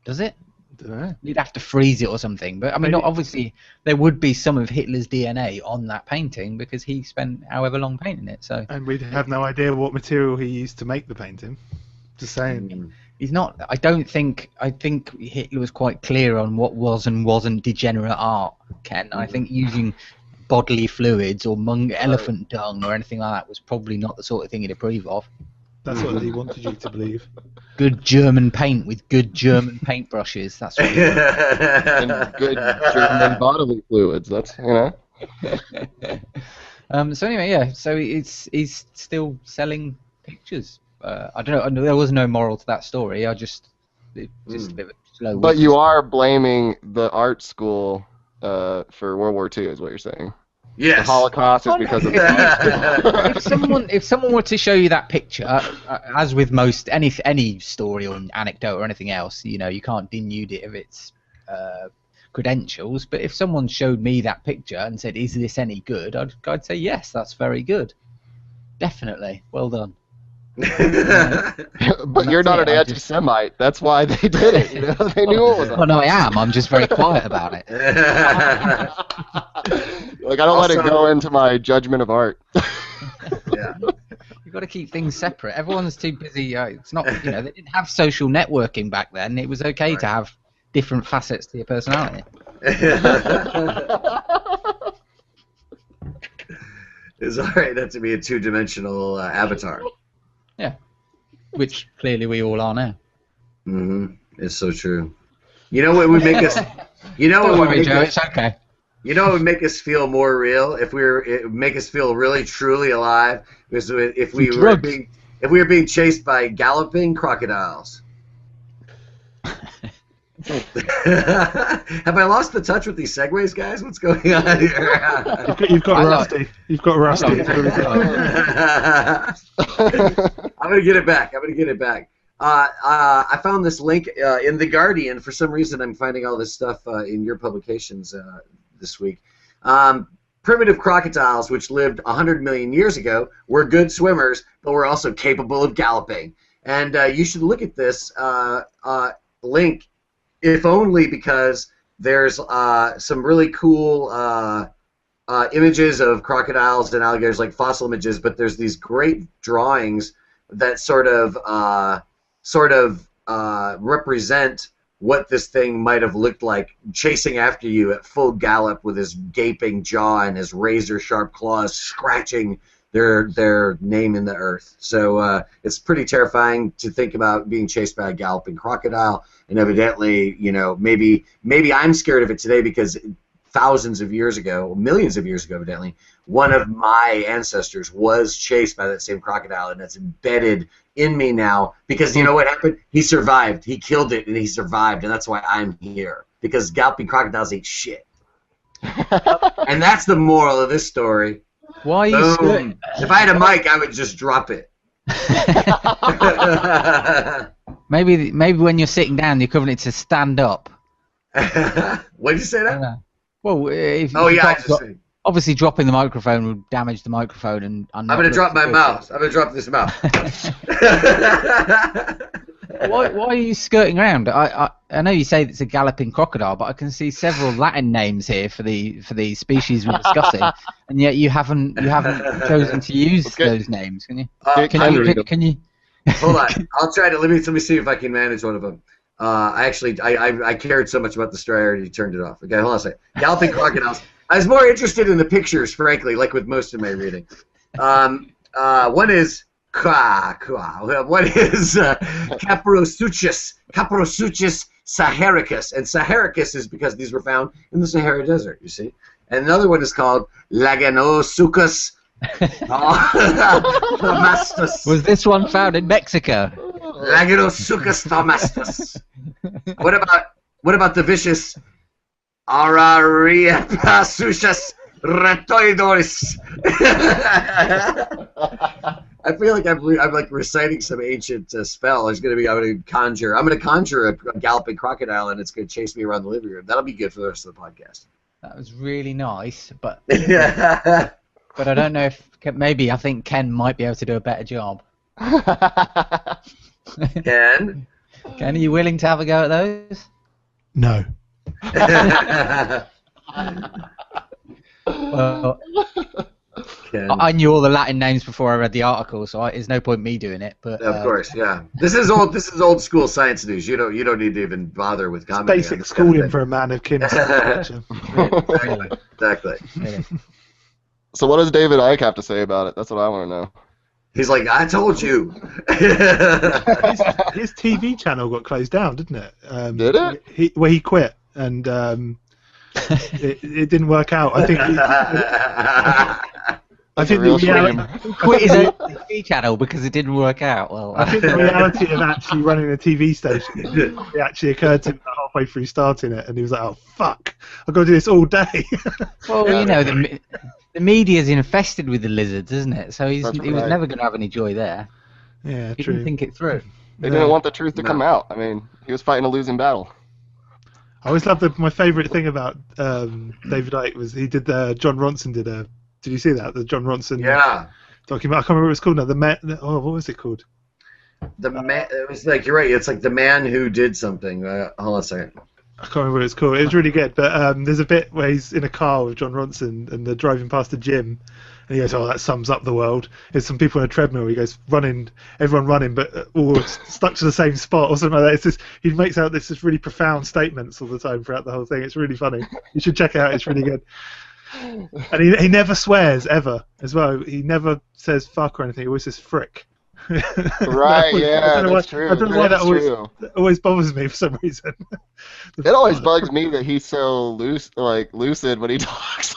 Does it? I don't know. You'd have to freeze it or something. But I mean, obviously, there would be some of Hitler's DNA on that painting because he spent however long painting it. So. And we'd have no idea what material he used to make the painting. Just saying. He's not. I think Hitler was quite clear on what was and wasn't degenerate art, Ken. I think using bodily fluids or elephant dung or anything like that was probably not the sort of thing he'd approve of. That's what he wanted you to believe. Good German paint with good German paintbrushes. That's what he wanted. And good German bodily fluids. That's, So anyway, yeah. So he's still selling pictures. I don't know. There was no moral to that story. Just a bit of a slow. But you are blaming the art school for World War II, is what you're saying. Yes. The Holocaust is because of if someone were to show you that picture, as with most any story or anecdote or anything else, you can't denude it of its credentials. But if someone showed me that picture and said, "Is this any good?" I'd say, "Yes, that's very good. Definitely, well done." But you're not an anti-Semite. That's why they did it. They knew it was. Well, no, I am. I'm just very quiet about it. Like, I don't let it go into my judgment of art. Yeah. You've got to keep things separate. Everyone's too busy. It's not. They didn't have social networking back then. It was okay to have different facets to your personality. It's all right not to be a two-dimensional avatar. Yeah, which clearly we all are now. It's so true. You know what would make us? Don't worry, Joe. It's okay. You know what would make us feel more real? It would make us feel really, truly alive. Was if we were being chased by galloping crocodiles. Have I lost the touch with these segues, guys? What's going on here? You've got Rusty. You've got Rusty. I'm gonna get it back. I found this link in The Guardian. For some reason, I'm finding all this stuff in your publications this week. Primitive crocodiles, which lived 100 million years ago, were good swimmers, but were also capable of galloping. And you should look at this link, if only because there's some really cool images of crocodiles and alligators, like fossil images, but there's these great drawings that sort of represent what this thing might have looked like, chasing after you at full gallop with his gaping jaw and his razor-sharp claws scratching their name in the earth. So it's pretty terrifying to think about being chased by a galloping crocodile. And evidently, maybe I'm scared of it today because thousands of years ago, millions of years ago, evidently, one of my ancestors was chased by that same crocodile, and that's embedded in me now because you know what happened? He survived. He killed it, and he survived, and that's why I'm here, because galloping crocodiles ain't shit. And that's the moral of this story. Why are you scared? If I had a mic, I would just drop it. Maybe when you're sitting down, the equivalent to stand up. What did you say that? Well, obviously dropping the microphone would damage the microphone, and I'm going to drop my mouse. I'm going to drop this mouse. Why are you skirting around? I know you say it's a galloping crocodile, but I can see several Latin names here for the species we're discussing, and yet you haven't chosen to use those names. Can you? Can you? Hold on. I'll try to. Let me see if I can manage one of them. I cared so much about the story, I already turned it off. Okay, hold on a second. Galloping crocodiles. I was more interested in the pictures, frankly, like with most of my reading. One is One is Caprosuchus saharicus. And saharicus is because these were found in the Sahara Desert, you see. And another one is called Laganosuchus thomastus. Was this one found in Mexico? Laganosuchus thomastus. What about the vicious Arariapasuchus retoidoris? I feel like I'm like reciting some ancient spell. I'm gonna conjure a galloping crocodile, and it's gonna chase me around the living room. That'll be good for the rest of the podcast. That was really nice, but but I don't know if I think Ken might be able to do a better job. Ken, are you willing to have a go at those? No. Well, I knew all the Latin names before I read the article, so there's no point me doing it. But of course, yeah. This is old school science news. You don't need to even bother with commenting. Basic schooling for a man of Kim's culture. Exactly. Yeah. So what does David Icke have to say about it? That's what I want to know. He's like, I told you. His TV channel got closed down, didn't it? Did it? He quit, and it didn't work out. I think I think real the reality, shame. Quit his own TV channel because it didn't work out. Well, I think the reality of actually running a TV station it actually occurred to him halfway through starting it, and he was like, "Oh fuck, I've got to do this all day." well, you know, the media's infested with the lizards, isn't it? So he was right. never going to have any joy there. Yeah, He true. didn't think it through. They didn't want the truth to come out. I mean, he was fighting a losing battle. I always loved my favourite thing about David Icke was he did John Ronson did a. Did you see that? The John Ronson document. I can't remember what it's called now. What was it called? The man. It was like you're right. It's like the man who did something. Hold on a second. I can't remember what it's called. It was really good. But there's a bit where he's in a car with John Ronson and they're driving past a gym. And he goes, "Oh, that sums up the world." There's some people on a treadmill. He goes, running, everyone running, but all stuck to the same spot or something like that. It's just, he makes out this really profound statements all the time throughout the whole thing. It's really funny. You should check it out. It's really good. And he never swears ever as well. He never says fuck or anything. He always says frick. Right? Yeah, that's true. I don't know why that always bothers me for some reason. It always bugs me that he's so lucid when he talks.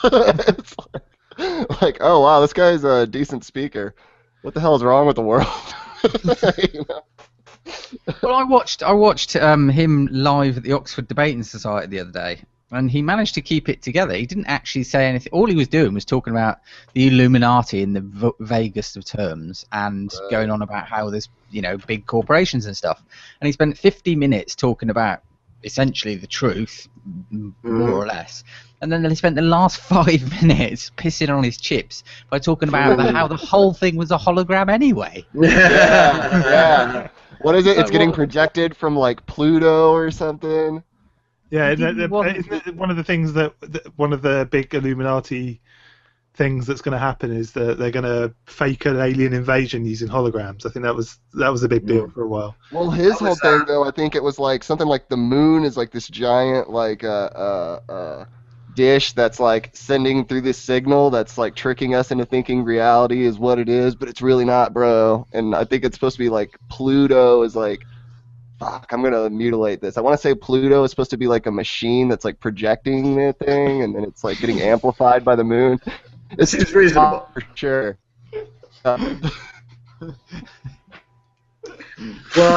It's like, oh wow, this guy's a decent speaker. What the hell is wrong with the world? You know? Well, I watched him live at the Oxford Debating Society the other day, and he managed to keep it together. He didn't actually say anything. All he was doing was talking about the Illuminati in the vaguest of terms, and going on about how there's big corporations and stuff. And he spent 50 minutes talking about essentially the truth, more or less. And then he spent the last 5 minutes pissing on his chips by talking about how the whole thing was a hologram anyway. Yeah. What is it? It's getting projected from like Pluto or something. Yeah, isn't it one of the things that one of the big Illuminati things that's going to happen is that they're going to fake an alien invasion using holograms. I think that was a big deal for a while. Well, his whole thing though, I think it was like something like the moon is like this giant dish that's like sending through this signal that's like tricking us into thinking reality is what it is, but it's really not, bro. And I think it's supposed to be like Pluto is like, fuck, I'm gonna mutilate this. I want to say Pluto is supposed to be like a machine that's like projecting the thing, and then it's like getting amplified by the moon. It seems reasonable. For sure. Well,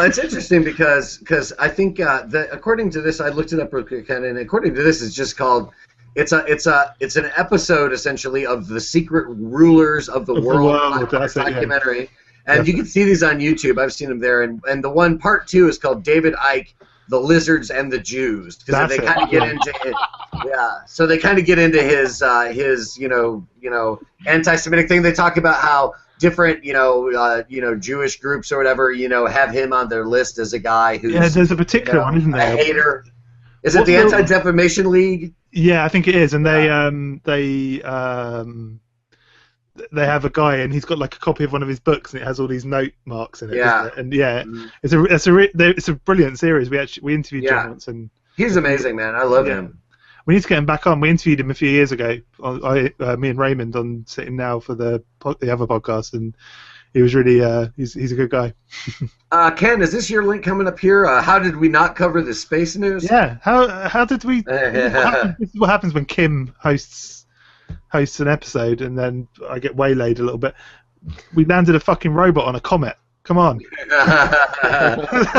it's interesting because I think that according to this, I looked it up real quick, and according to this, it's just called. It's an episode essentially of the secret rulers of the world documentary, and you can see these on YouTube. I've seen them there, and the one part 2 is called David Icke, the Lizards and the Jews, because they kind of get into it. Yeah, so they kind of get into his anti-Semitic thing. They talk about how different Jewish groups or whatever have him on their list as a guy who's there's a particular one, isn't there? A hater. Is it the Anti-Defamation League? Yeah, I think it is, and they have a guy, and he's got like a copy of one of his books, and it has all these note marks in it. Yeah, and it's a brilliant series. We interviewed John once, and he's amazing, man. I love him. We need to get him back on. We interviewed him a few years ago. Me and Raymond on Sitting Now for the other podcast, and he was really he's a good guy. Ken, is this your link coming up here? How did we not cover the space news? Yeah. How did we? This is what happens when Kim hosts an episode, and then I get waylaid a little bit. We landed a fucking robot on a comet. Come on. I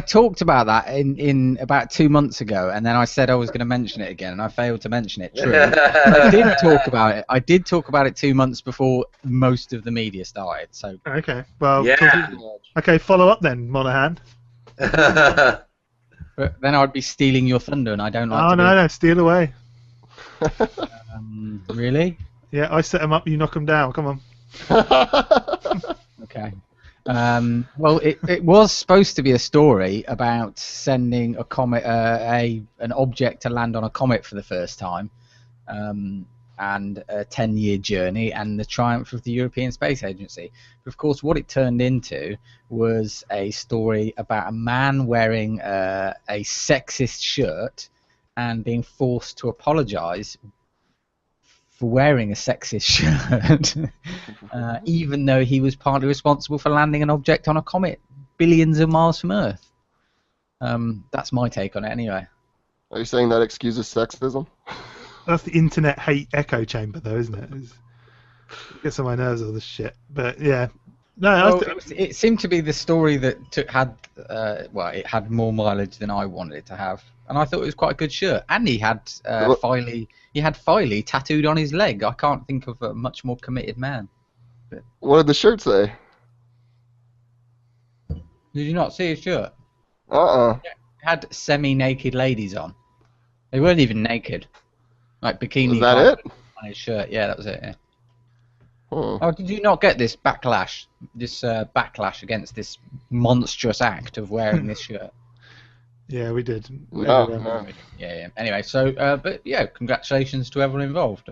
talked about that in about 2 months ago, and then I said I was going to mention it again, and I failed to mention it. True. I did talk about it. I did talk about it 2 months before most of the media started. So. Okay. Well. Yeah. Okay. Follow up then, Monaghan. But then I'd be stealing your thunder, and I don't like. Oh no! Steal away. Really? Yeah, I set them up. You knock them down. Come on. Okay. Well, it was supposed to be a story about sending a comet, an object to land on a comet for the first time, and a 10-year journey, and the triumph of the European Space Agency. But of course, what it turned into was a story about a man wearing a sexist shirt and being forced to apologise for wearing a sexist shirt, even though he was partly responsible for landing an object on a comet billions of miles from Earth. That's my take on it, anyway. Are you saying that excuses sexism? That's the internet hate echo chamber, though, isn't it? It gets on my nerves, all this shit. But yeah. No, it seemed to be the story that it had more mileage than I wanted it to have, and I thought it was quite a good shirt. And he had Filey tattooed on his leg. I can't think of a much more committed man. But... What did the shirt say? Did you not see his shirt? It had semi-naked ladies on. They weren't even naked, like bikini. Was that it? On his shirt, yeah, that was it. Yeah. Hmm. Oh, did you not get this backlash? Backlash against this monstrous act of wearing this shirt? Yeah, we did. No. Yeah. Anyway, so but yeah, congratulations to everyone involved.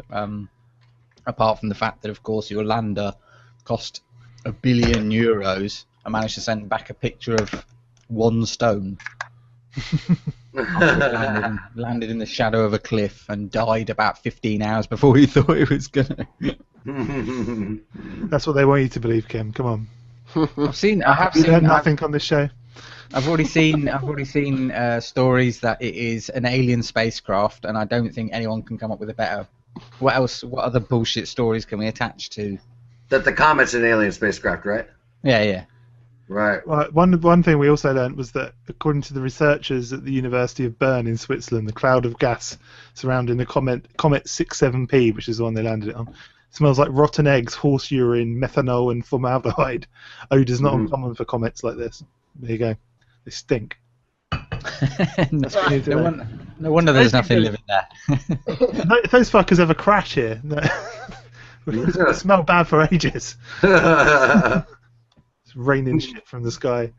Apart from the fact that, of course, your lander cost €1 billion, I managed to send back a picture of one stone. landed in the shadow of a cliff and died about 15 hours before he thought he was gonna. That's what they want you to believe, Kim. Come on. I have seen nothing on this show. I've already seen stories that it is an alien spacecraft, and I don't think anyone can come up with a better. What else? What other bullshit stories can we attach to? That the comet's an alien spacecraft, right? Yeah. Right. Well, one thing we also learned was that, according to the researchers at the University of Bern in Switzerland, the cloud of gas surrounding the comet 67P, which is the one they landed it on, smells like rotten eggs, horse urine, methanol, and formaldehyde. Odours not uncommon for comets like this. There you go. They stink. No wonder there's nothing living there. If those fuckers ever crash here, it's going to smell bad for ages. It's raining shit from the sky.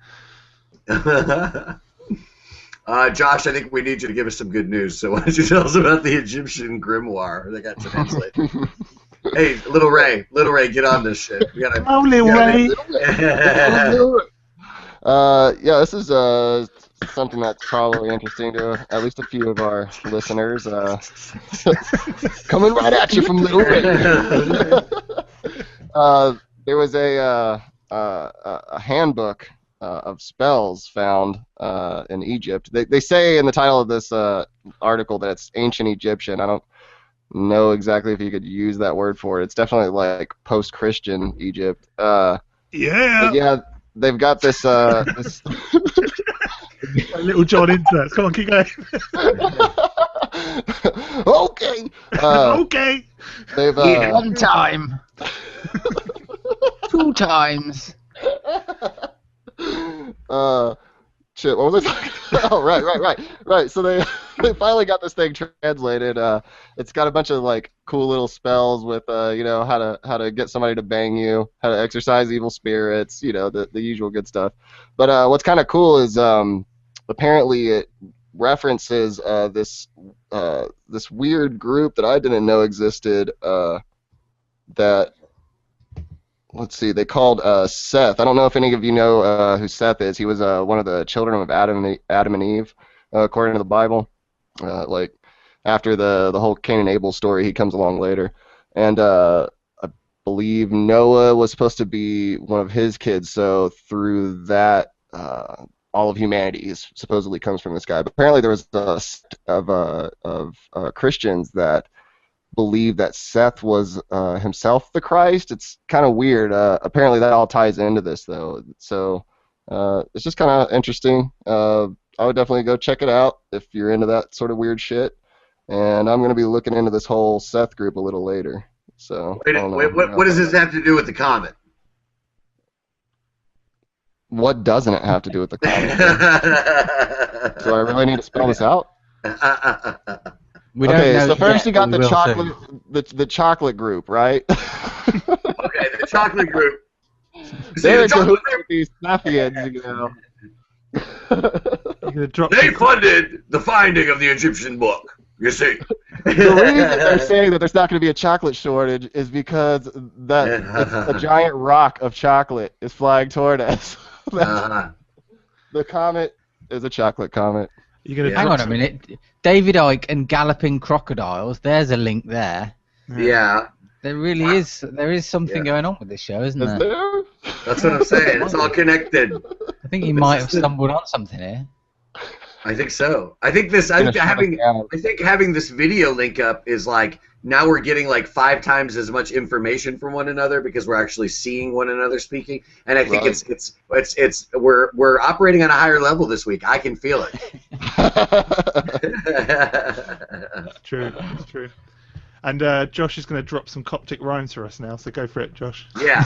Josh, I think we need you to give us some good news. So why don't you tell us about the Egyptian grimoire that got translated? Hey, Little Ray, get on this shit. We gotta. Oh, Little Ray. Yeah, this is something that's probably interesting to at least a few of our listeners. Coming right at you from Little Ray. There was a handbook of spells found in Egypt. They say in the title of this article that it's ancient Egyptian. I don't know exactly if you could use that word for it. It's definitely like post-Christian Egypt. Yeah, they've got this. This Little John into Come on, keep going. Okay. Okay. They've one time. 2 times. Shit, what was I talking about? Oh, right. So they finally got this thing translated. It's got a bunch of like cool little spells with how to get somebody to bang you, how to exorcise evil spirits, the usual good stuff. But what's kind of cool is apparently it references this weird group that I didn't know existed that. Let's see, they called Seth. I don't know if any of you know who Seth is. He was one of the children of Adam and Eve, according to the Bible. Like after the whole Cain and Abel story, he comes along later. And I believe Noah was supposed to be one of his kids. So through that, all of humanity supposedly comes from this guy. But apparently there was a set of Christians that believe that Seth was himself the Christ. It's kind of weird. Apparently that all ties into this, though. So it's just kind of interesting. I would definitely go check it out if you're into that sort of weird shit. And I'm going to be looking into this whole Seth group a little later. So what does this have to do with the comet? What doesn't it have to do with the comet? Do I really need to spell this out? So first you got the chocolate, the chocolate group, right? Okay, the chocolate group. They're with these Scythians, They funded the finding of the Egyptian book. You see. The reason they're saying that there's not going to be a chocolate shortage is because a giant rock of chocolate is flying toward us. The comet is a chocolate comet. Hang on a minute. David Icke and galloping crocodiles. There's a link there. Yeah. There really is. There is something going on with this show, isn't there? That's what I'm saying. It's all connected. I think you might have stumbled on something here. I think so. I think having this video link up is like now we're getting like 5 times as much information from one another because we're actually seeing one another speaking, and I think we're operating on a higher level this week. I can feel it. It's true. It's true. And Josh is going to drop some Coptic rhymes for us now, so go for it, Josh. Yeah.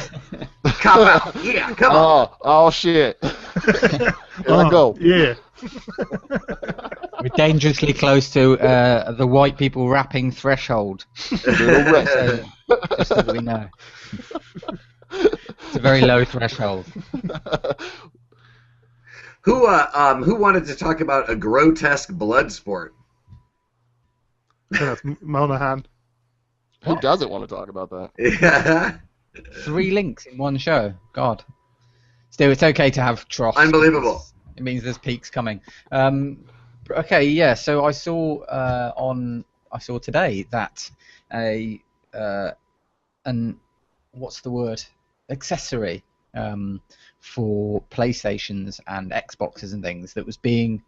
Cop out. Yeah, come on. Oh shit. Here I go. Yeah. We're dangerously close to the white people rapping threshold. Just so we know. It's a very low threshold. Who wanted to talk about a grotesque blood sport? That's Monaghan. Who doesn't want to talk about that? Yeah. 3 links in one show. God. Still, it's okay to have troughs. Unbelievable. It means there's peaks coming. Okay, yeah. So I saw today that what's the word? Accessory for PlayStations and Xboxes and things that was being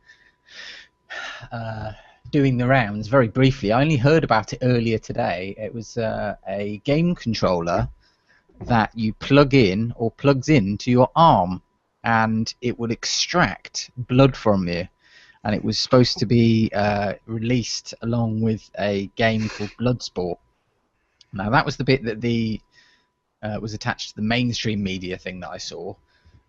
doing the rounds very briefly. I only heard about it earlier today. It was a game controller that you plug in or plugs into your arm, and it would extract blood from you. And it was supposed to be released along with a game called Bloodsport. Now that was the bit that was attached to the mainstream media thing that I saw.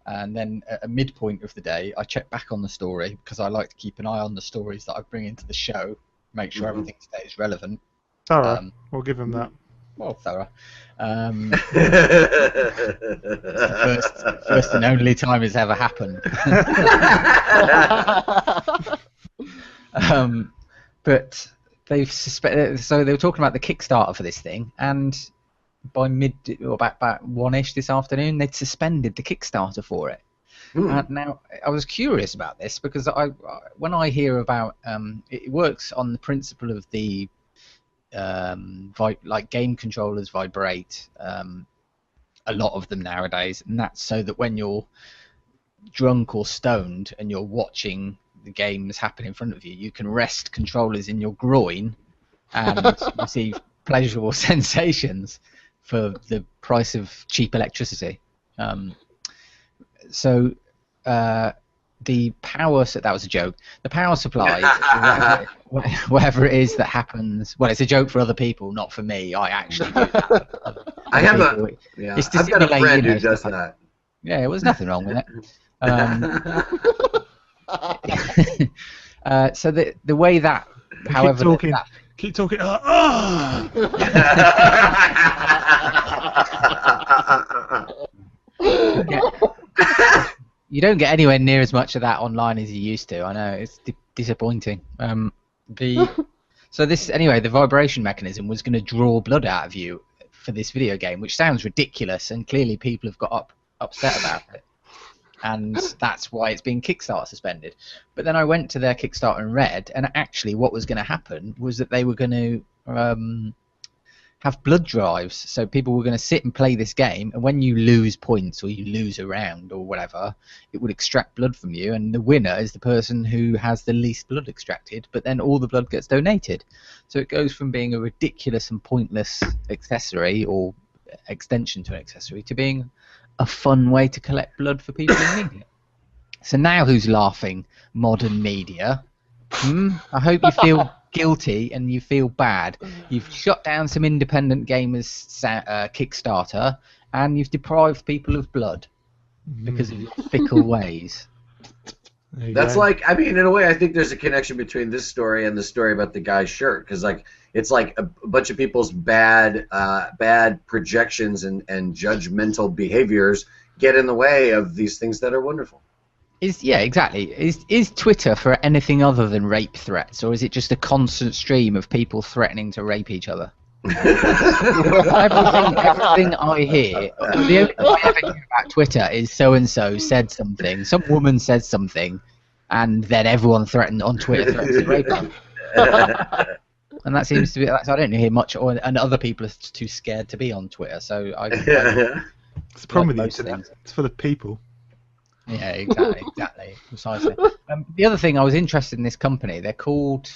And then at a midpoint of the day, I checked back on the story because I like to keep an eye on the stories that I bring into the show, make sure everything stays relevant. Thorough. We'll give him that. Well, thorough. It's the first and only time it's ever happened. But they've suspected. So they were talking about the Kickstarter for this thing, and by about 1-ish this afternoon, they'd suspended the Kickstarter for it. Now, I was curious about this because when I hear about it works on the principle of the like game controllers vibrate, a lot of them nowadays, and that's so that when you're drunk or stoned and you're watching the game that's happening in front of you, you can rest controllers in your groin and receive pleasurable sensations for the price of cheap electricity. So the power, that was a joke, the power supply, whatever it is that happens, well, it's a joke for other people, not for me. I actually do that. I've got a friend who does that. Yeah, there was nothing wrong with it. So the way that, however, keep talking. You don't get anywhere near as much of that online as you used to. I know, it's disappointing. So this, anyway, the vibration mechanism was going to draw blood out of you for this video game, which sounds ridiculous, and clearly people have got upset about it. And that's why it's been Kickstarter suspended. But then I went to their Kickstarter and read, and actually what was going to happen was that they were going to have blood drives. So people were going to sit and play this game, and when you lose points or you lose a round or whatever, it would extract blood from you, and the winner is the person who has the least blood extracted, but then all the blood gets donated. So it goes from being a ridiculous and pointless accessory or extension to an accessory to being a fun way to collect blood for people in need. So now who's laughing? Modern media. I hope you feel guilty and you feel bad. You've shut down some independent gamers Kickstarter, and you've deprived people of blood because of your fickle ways. That's like, I mean, in a way, I think there's a connection between this story and the story about the guy's shirt, because like it's like a bunch of people's bad projections and judgmental behaviors get in the way of these things that are wonderful. Yeah, exactly. Is Twitter for anything other than rape threats, or is it just a constant stream of people threatening to rape each other? everything I hear, the only thing I ever hear about Twitter is so-and-so said something, some woman says something, and then everyone threatened on Twitter to rape them. And that seems to be, I don't hear much, and other people are too scared to be on Twitter, so it's the problem with the internet. It's for the people. Yeah, exactly, precisely. The other thing, I was interested in this company. They're called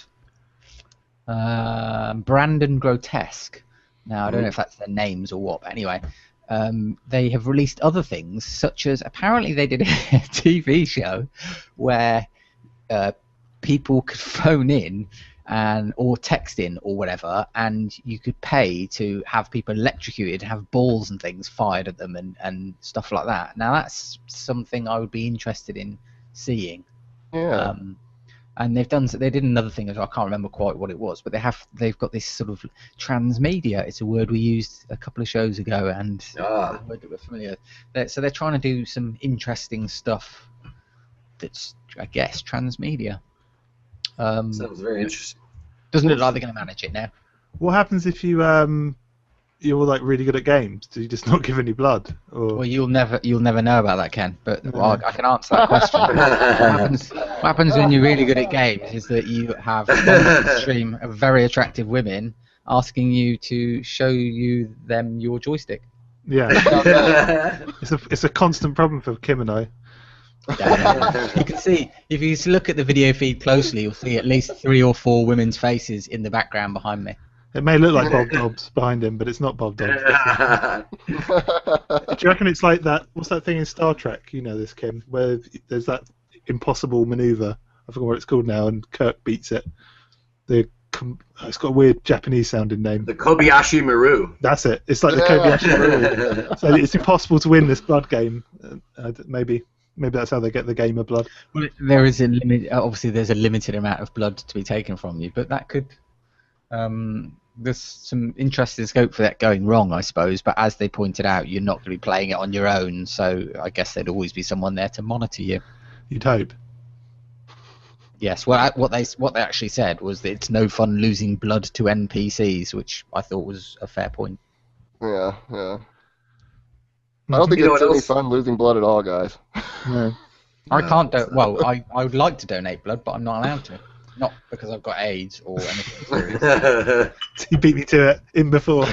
Brandon Grotesque. Now, I don't know if that's their names or what, but anyway, they have released other things, such as apparently they did a TV show where people could phone in or text in or whatever, and you could pay to have people electrocuted, have balls and things fired at them and stuff like that. Now that's something I would be interested in seeing. Yeah. And they did another thing as well. I can't remember quite what it was, but they've got this sort of transmedia. It's a word we used a couple of shows ago, and a word that we're familiar with. So they're trying to do some interesting stuff that's, I guess, transmedia. Sounds very interesting. Doesn't look like they're going to manage it now. What happens if you're like really good at games? Do you just not give any blood? Or... Well, you'll never know about that, Ken. But I can answer that question. What happens when you're really good at games is that you have a stream of very attractive women asking you to show them your joystick. Yeah, it's a constant problem for Kim and I. You can see, if you look at the video feed closely, you'll see at least 3 or 4 women's faces in the background behind me. It may look like Bob Dobbs behind him, but it's not Bob Dobbs. Do you reckon it's like that? What's that thing in Star Trek? You know this, Kim, where there's that impossible maneuver. I forgot what it's called now, and Kirk beats it. It's got a weird Japanese-sounding name. The Kobayashi Maru. That's it. It's like the Kobayashi Maru. So it's impossible to win this blood game. Maybe that's how they get the game of blood. Well, there is a limit. Obviously, there's a limited amount of blood to be taken from you, but that could. There's some interesting scope for that going wrong, I suppose. But as they pointed out, you're not going to be playing it on your own, so I guess there'd always be someone there to monitor you. You'd hope. Yes. Well, what they actually said was that it's no fun losing blood to NPCs, which I thought was a fair point. Yeah. I don't think it's any fun losing blood at all, guys. No. I can't well, I would like to donate blood, but I'm not allowed to. Not because I've got AIDS or anything serious. You beat me to it in before.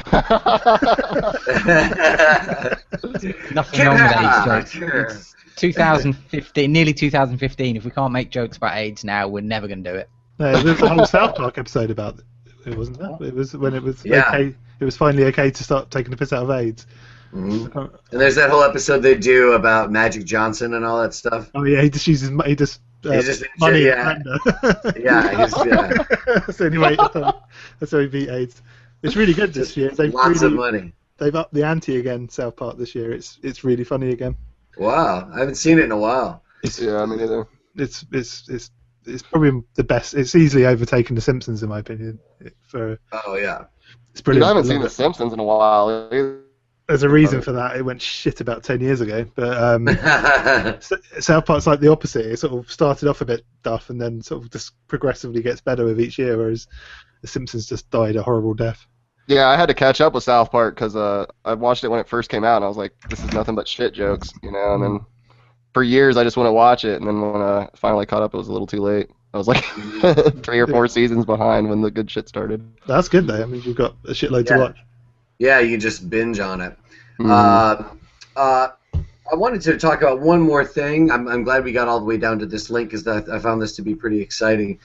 Nothing wrong with AIDS jokes. It's 2015, nearly 2015. If we can't make jokes about AIDS now, we're never going to do it. No, there's a whole South Park episode about it, wasn't there? It was when it was okay. It was finally okay to start taking the piss out of AIDS. Mm-hmm. And there's that whole episode they do about Magic Johnson and all that stuff. Oh yeah, he just uses money. Yeah. So anyway, that's how he beat AIDS. It's really good this year. Lots of money. They've upped the ante again, South Park this year. It's really funny again. Wow, I haven't seen it in a while. Yeah, me neither. It's probably the best. It's easily overtaken The Simpsons in my opinion. Oh yeah. It's brilliant. Dude, I haven't seen The Simpsons in a while either. There's a reason for that. It went shit about 10 years ago. But South Park's like the opposite. It sort of started off a bit duff and then sort of just progressively gets better with each year, whereas The Simpsons just died a horrible death. Yeah, I had to catch up with South Park because I watched it when it first came out, and I was like, this is nothing but shit jokes, you know? And then for years, I just wouldn't watch it, and then when I finally caught up, it was a little too late. I was like 3 or 4 seasons behind when the good shit started. That's good, though. I mean, you've got a shitload to watch. Yeah, you just binge on it. Mm-hmm. I wanted to talk about one more thing. I'm glad we got all the way down to this link because I found this to be pretty exciting.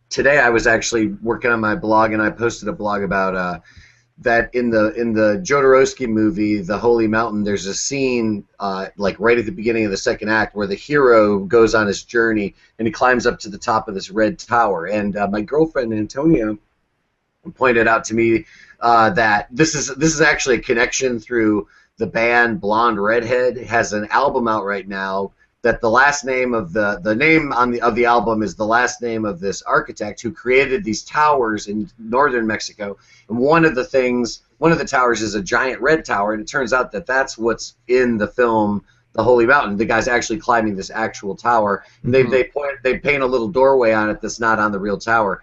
Today I was actually working on my blog and I posted a blog about that in the Jodorowsky movie, The Holy Mountain, there's a scene like right at the beginning of the second act where the hero goes on his journey and he climbs up to the top of this red tower. And my girlfriend Antonia pointed out to me that this is actually a connection through the band Blonde Redhead. It has an album out right now that the last name of the name of the album is the last name of this architect who created these towers in northern Mexico. And one of the towers is a giant red tower, and it turns out that that's what's in the film The Holy Mountain. The guy's actually climbing this actual tower, and they paint a little doorway on it that's not on the real tower.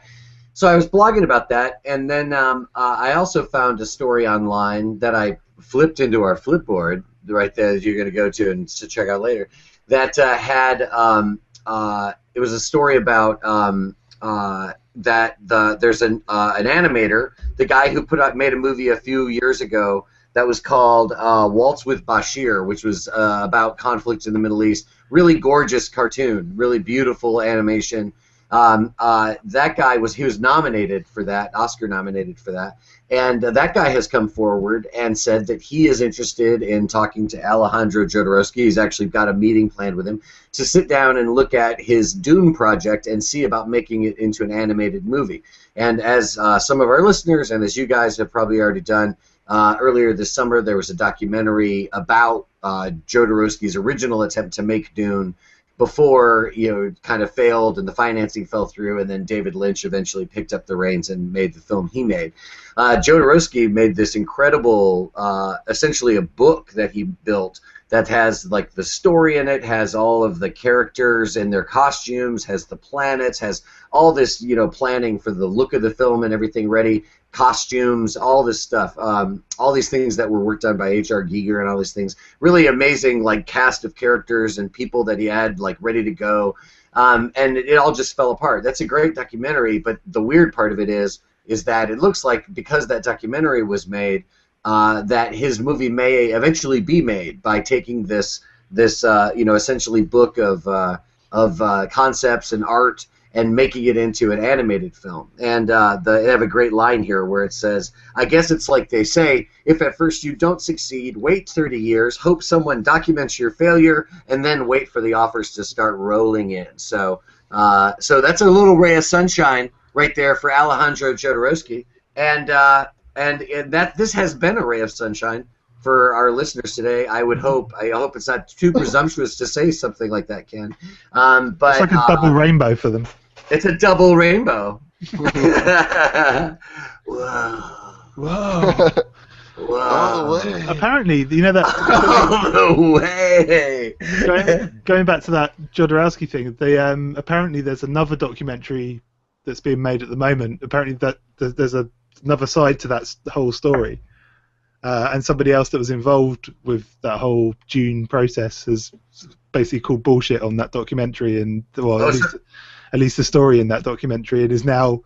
So I was blogging about that, and then I also found a story online that I flipped into our Flipboard right there that you're going to go to and to check out later. That had it was a story about that there's an animator, the guy who made a movie a few years ago that was called Waltz with Bashir, which was about conflict in the Middle East. Really gorgeous cartoon, really beautiful animation. That guy was nominated for that, Oscar nominated for that, and that guy has come forward and said that he is interested in talking to Alejandro Jodorowsky. He's actually got a meeting planned with him to sit down and look at his Dune project and see about making it into an animated movie. And as some of our listeners, and as you guys have probably already done, earlier this summer there was a documentary about Jodorowsky's original attempt to make Dune, before it kind of failed and the financing fell through, and then David Lynch eventually picked up the reins and made the film he made. Jodorowsky made this incredible, essentially a book that he built that has like the story in it, has all of the characters and their costumes, has the planets, has all this planning for the look of the film and everything ready, costumes, all this stuff, all these things that were worked on by H.R. Giger and all these things. Really amazing like cast of characters and people that he had like ready to go, and it all just fell apart. That's a great documentary, but the weird part of it is that it looks like because that documentary was made, that his movie may eventually be made by taking this essentially book of concepts and art and making it into an animated film. And they have a great line here where it says, I guess it's like they say, if at first you don't succeed, wait 30 years, hope someone documents your failure, and then wait for the offers to start rolling in. So that's a little ray of sunshine right there for Alejandro Jodorowsky. And that this has been a ray of sunshine for our listeners today. I hope it's not too presumptuous to say something like that, Ken. But it's like a double rainbow for them. It's a double rainbow. Whoa. Whoa. All the way. Apparently, that. All the way. Going back to that Jodorowsky thing, apparently there's another documentary that's being made at the moment. Apparently that there's another side to that whole story. And somebody else that was involved with that whole Dune process has basically called bullshit on that documentary, and at least the story in that documentary, and is now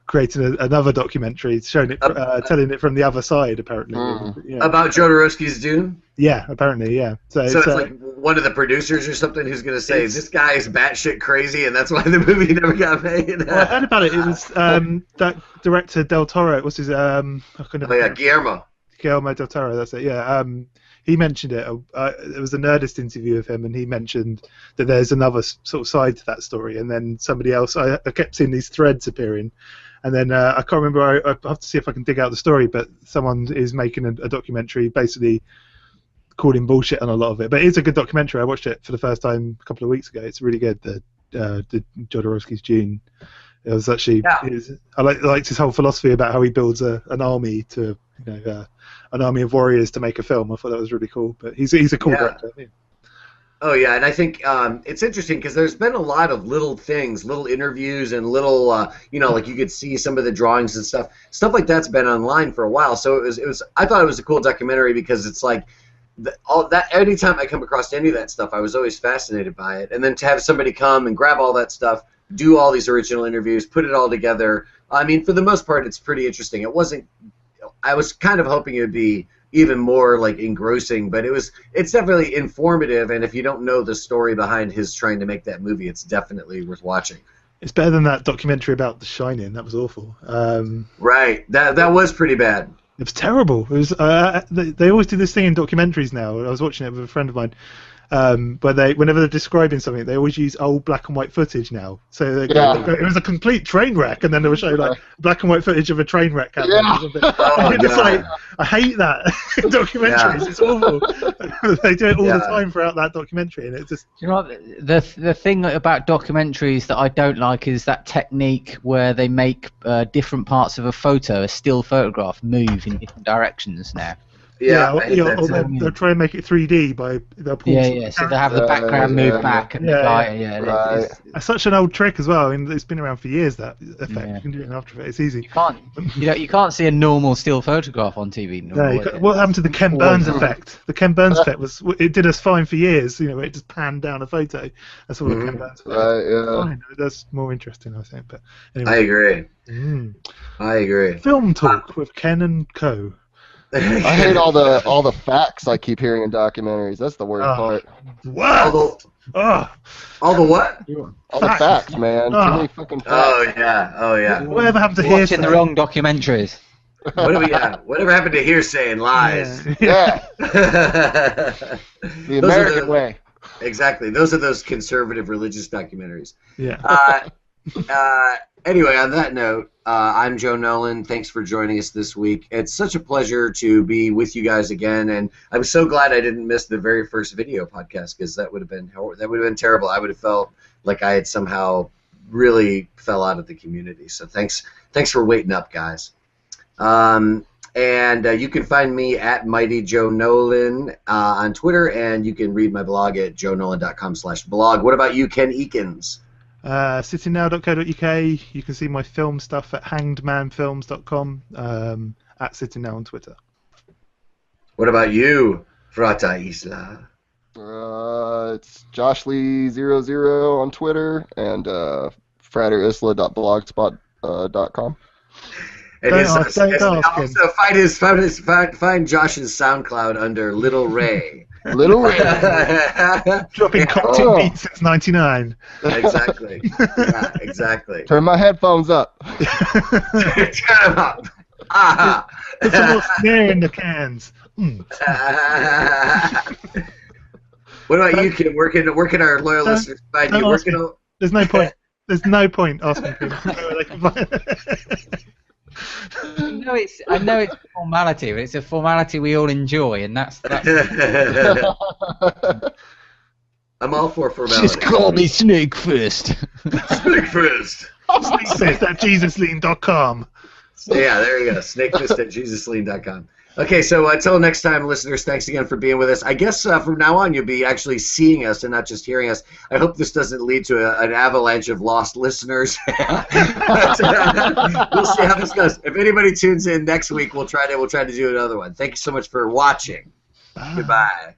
creating another documentary, showing it, telling it from the other side, apparently. Yeah. About Jodorowsky's Dune? Yeah, apparently, yeah. So it's like one of the producers or something who's going to say, this guy is batshit crazy, and that's why the movie never got made. Well, I heard about it. It was that director Del Toro. What's his? Guillermo del Toro, that's it, yeah. He mentioned it. It was a Nerdist interview of him, and he mentioned that there's another sort of side to that story, and then somebody else, I kept seeing these threads appearing, and then I can't remember, I have to see if I can dig out the story, but someone is making a documentary basically calling bullshit on a lot of it. But it's a good documentary. I watched it for the first time a couple of weeks ago. It's really good, the Jodorowsky's Dune. It was actually, I liked his whole philosophy about how he builds an army to, an army of warriors to make a film. I thought that was really cool. But he's a cool director. Yeah. Oh yeah, and I think it's interesting because there's been a lot of little things, little interviews, and little, like you could see some of the drawings and stuff like that's been online for a while. So it was. I thought it was a cool documentary because it's like, all that. Anytime I come across any of that stuff, I was always fascinated by it. And then to have somebody come and grab all that stuff, do all these original interviews, put it all together. I mean, for the most part, it's pretty interesting. It wasn't. I was kind of hoping it would be even more like engrossing, but it's definitely informative. And if you don't know the story behind his trying to make that movie, it's definitely worth watching. It's better than that documentary about The Shining. That was awful. Right. That was pretty bad. It was terrible. It was. They always do this thing in documentaries now. I was watching it with a friend of mine. But whenever they're describing something, they always use old black and white footage now. So it was a complete train wreck, and then they will show like black and white footage of a train wreck happening. It's like, I hate that in documentaries. It's awful. They do it all the time throughout that documentary, and it just. You know what? The thing about documentaries that I don't like is that technique where they make different parts of a photo, a still photograph, move in different directions now. Or they'll try and make it 3D by they'll pull. So they have the background move back and the guy. It's such an old trick as well. I mean, it's been around for years. That effect you can do it in After Effects. It's easy. You can't see a normal still photograph on TV. What happened to the Ken Burns effect? The Ken Burns effect it did us fine for years. It just panned down a photo. That's all the Ken Burns effect. That's more interesting, I think. But anyway. I agree. I agree. Film talk with Ken and Co. I hate all the facts I keep hearing in documentaries. That's the worst part. What? All the what? All the facts, man. Too many fucking facts. Oh yeah. Whatever happened to Watching hearsay? the wrong documentaries. Whatever happened to hearsay and lies? Yeah. The American way. Exactly. Those are those conservative religious documentaries. Yeah. Anyway, on that note, I'm Joe Nolan. Thanks for joining us this week. It's such a pleasure to be with you guys again, and I'm so glad I didn't miss the very first video podcast, because that would have been terrible. I would have felt like I had somehow really fell out of the community. So thanks for waiting up, guys. And you can find me at Mighty Joe Nolan on Twitter, and you can read my blog at joenolan.com/blog. What about you, Ken Eakins? Sittingnow.co.uk. You can see my film stuff at hangedmanfilms.com, at sittingnow on Twitter. What about you, Frater Isla? It's JoshLee00 on Twitter and fraterisla.blogspot.com. Also find Josh's SoundCloud under Little Ray. Little Ray. Dropping Coptic beats since '99. Exactly. Yeah, exactly. Turn my headphones up. Turn them up. Ah. Put some more snare in the cans. What about you, Kim? Where can our loyal listeners find you? There's no point. There's no point asking people where they can find I know it's a formality, but it's a formality we all enjoy, and that's I'm all for formality. Just call me Snake Fist. Snake Fist. Snakefist at JesusLean.com. Yeah, there you go. Snakefist at JesusLean.com. Okay, so until next time, listeners, thanks again for being with us. I guess from now on you'll be actually seeing us and not just hearing us. I hope this doesn't lead to an avalanche of lost listeners. But, we'll see how this goes. If anybody tunes in next week, we'll try to do another one. Thank you so much for watching. Goodbye.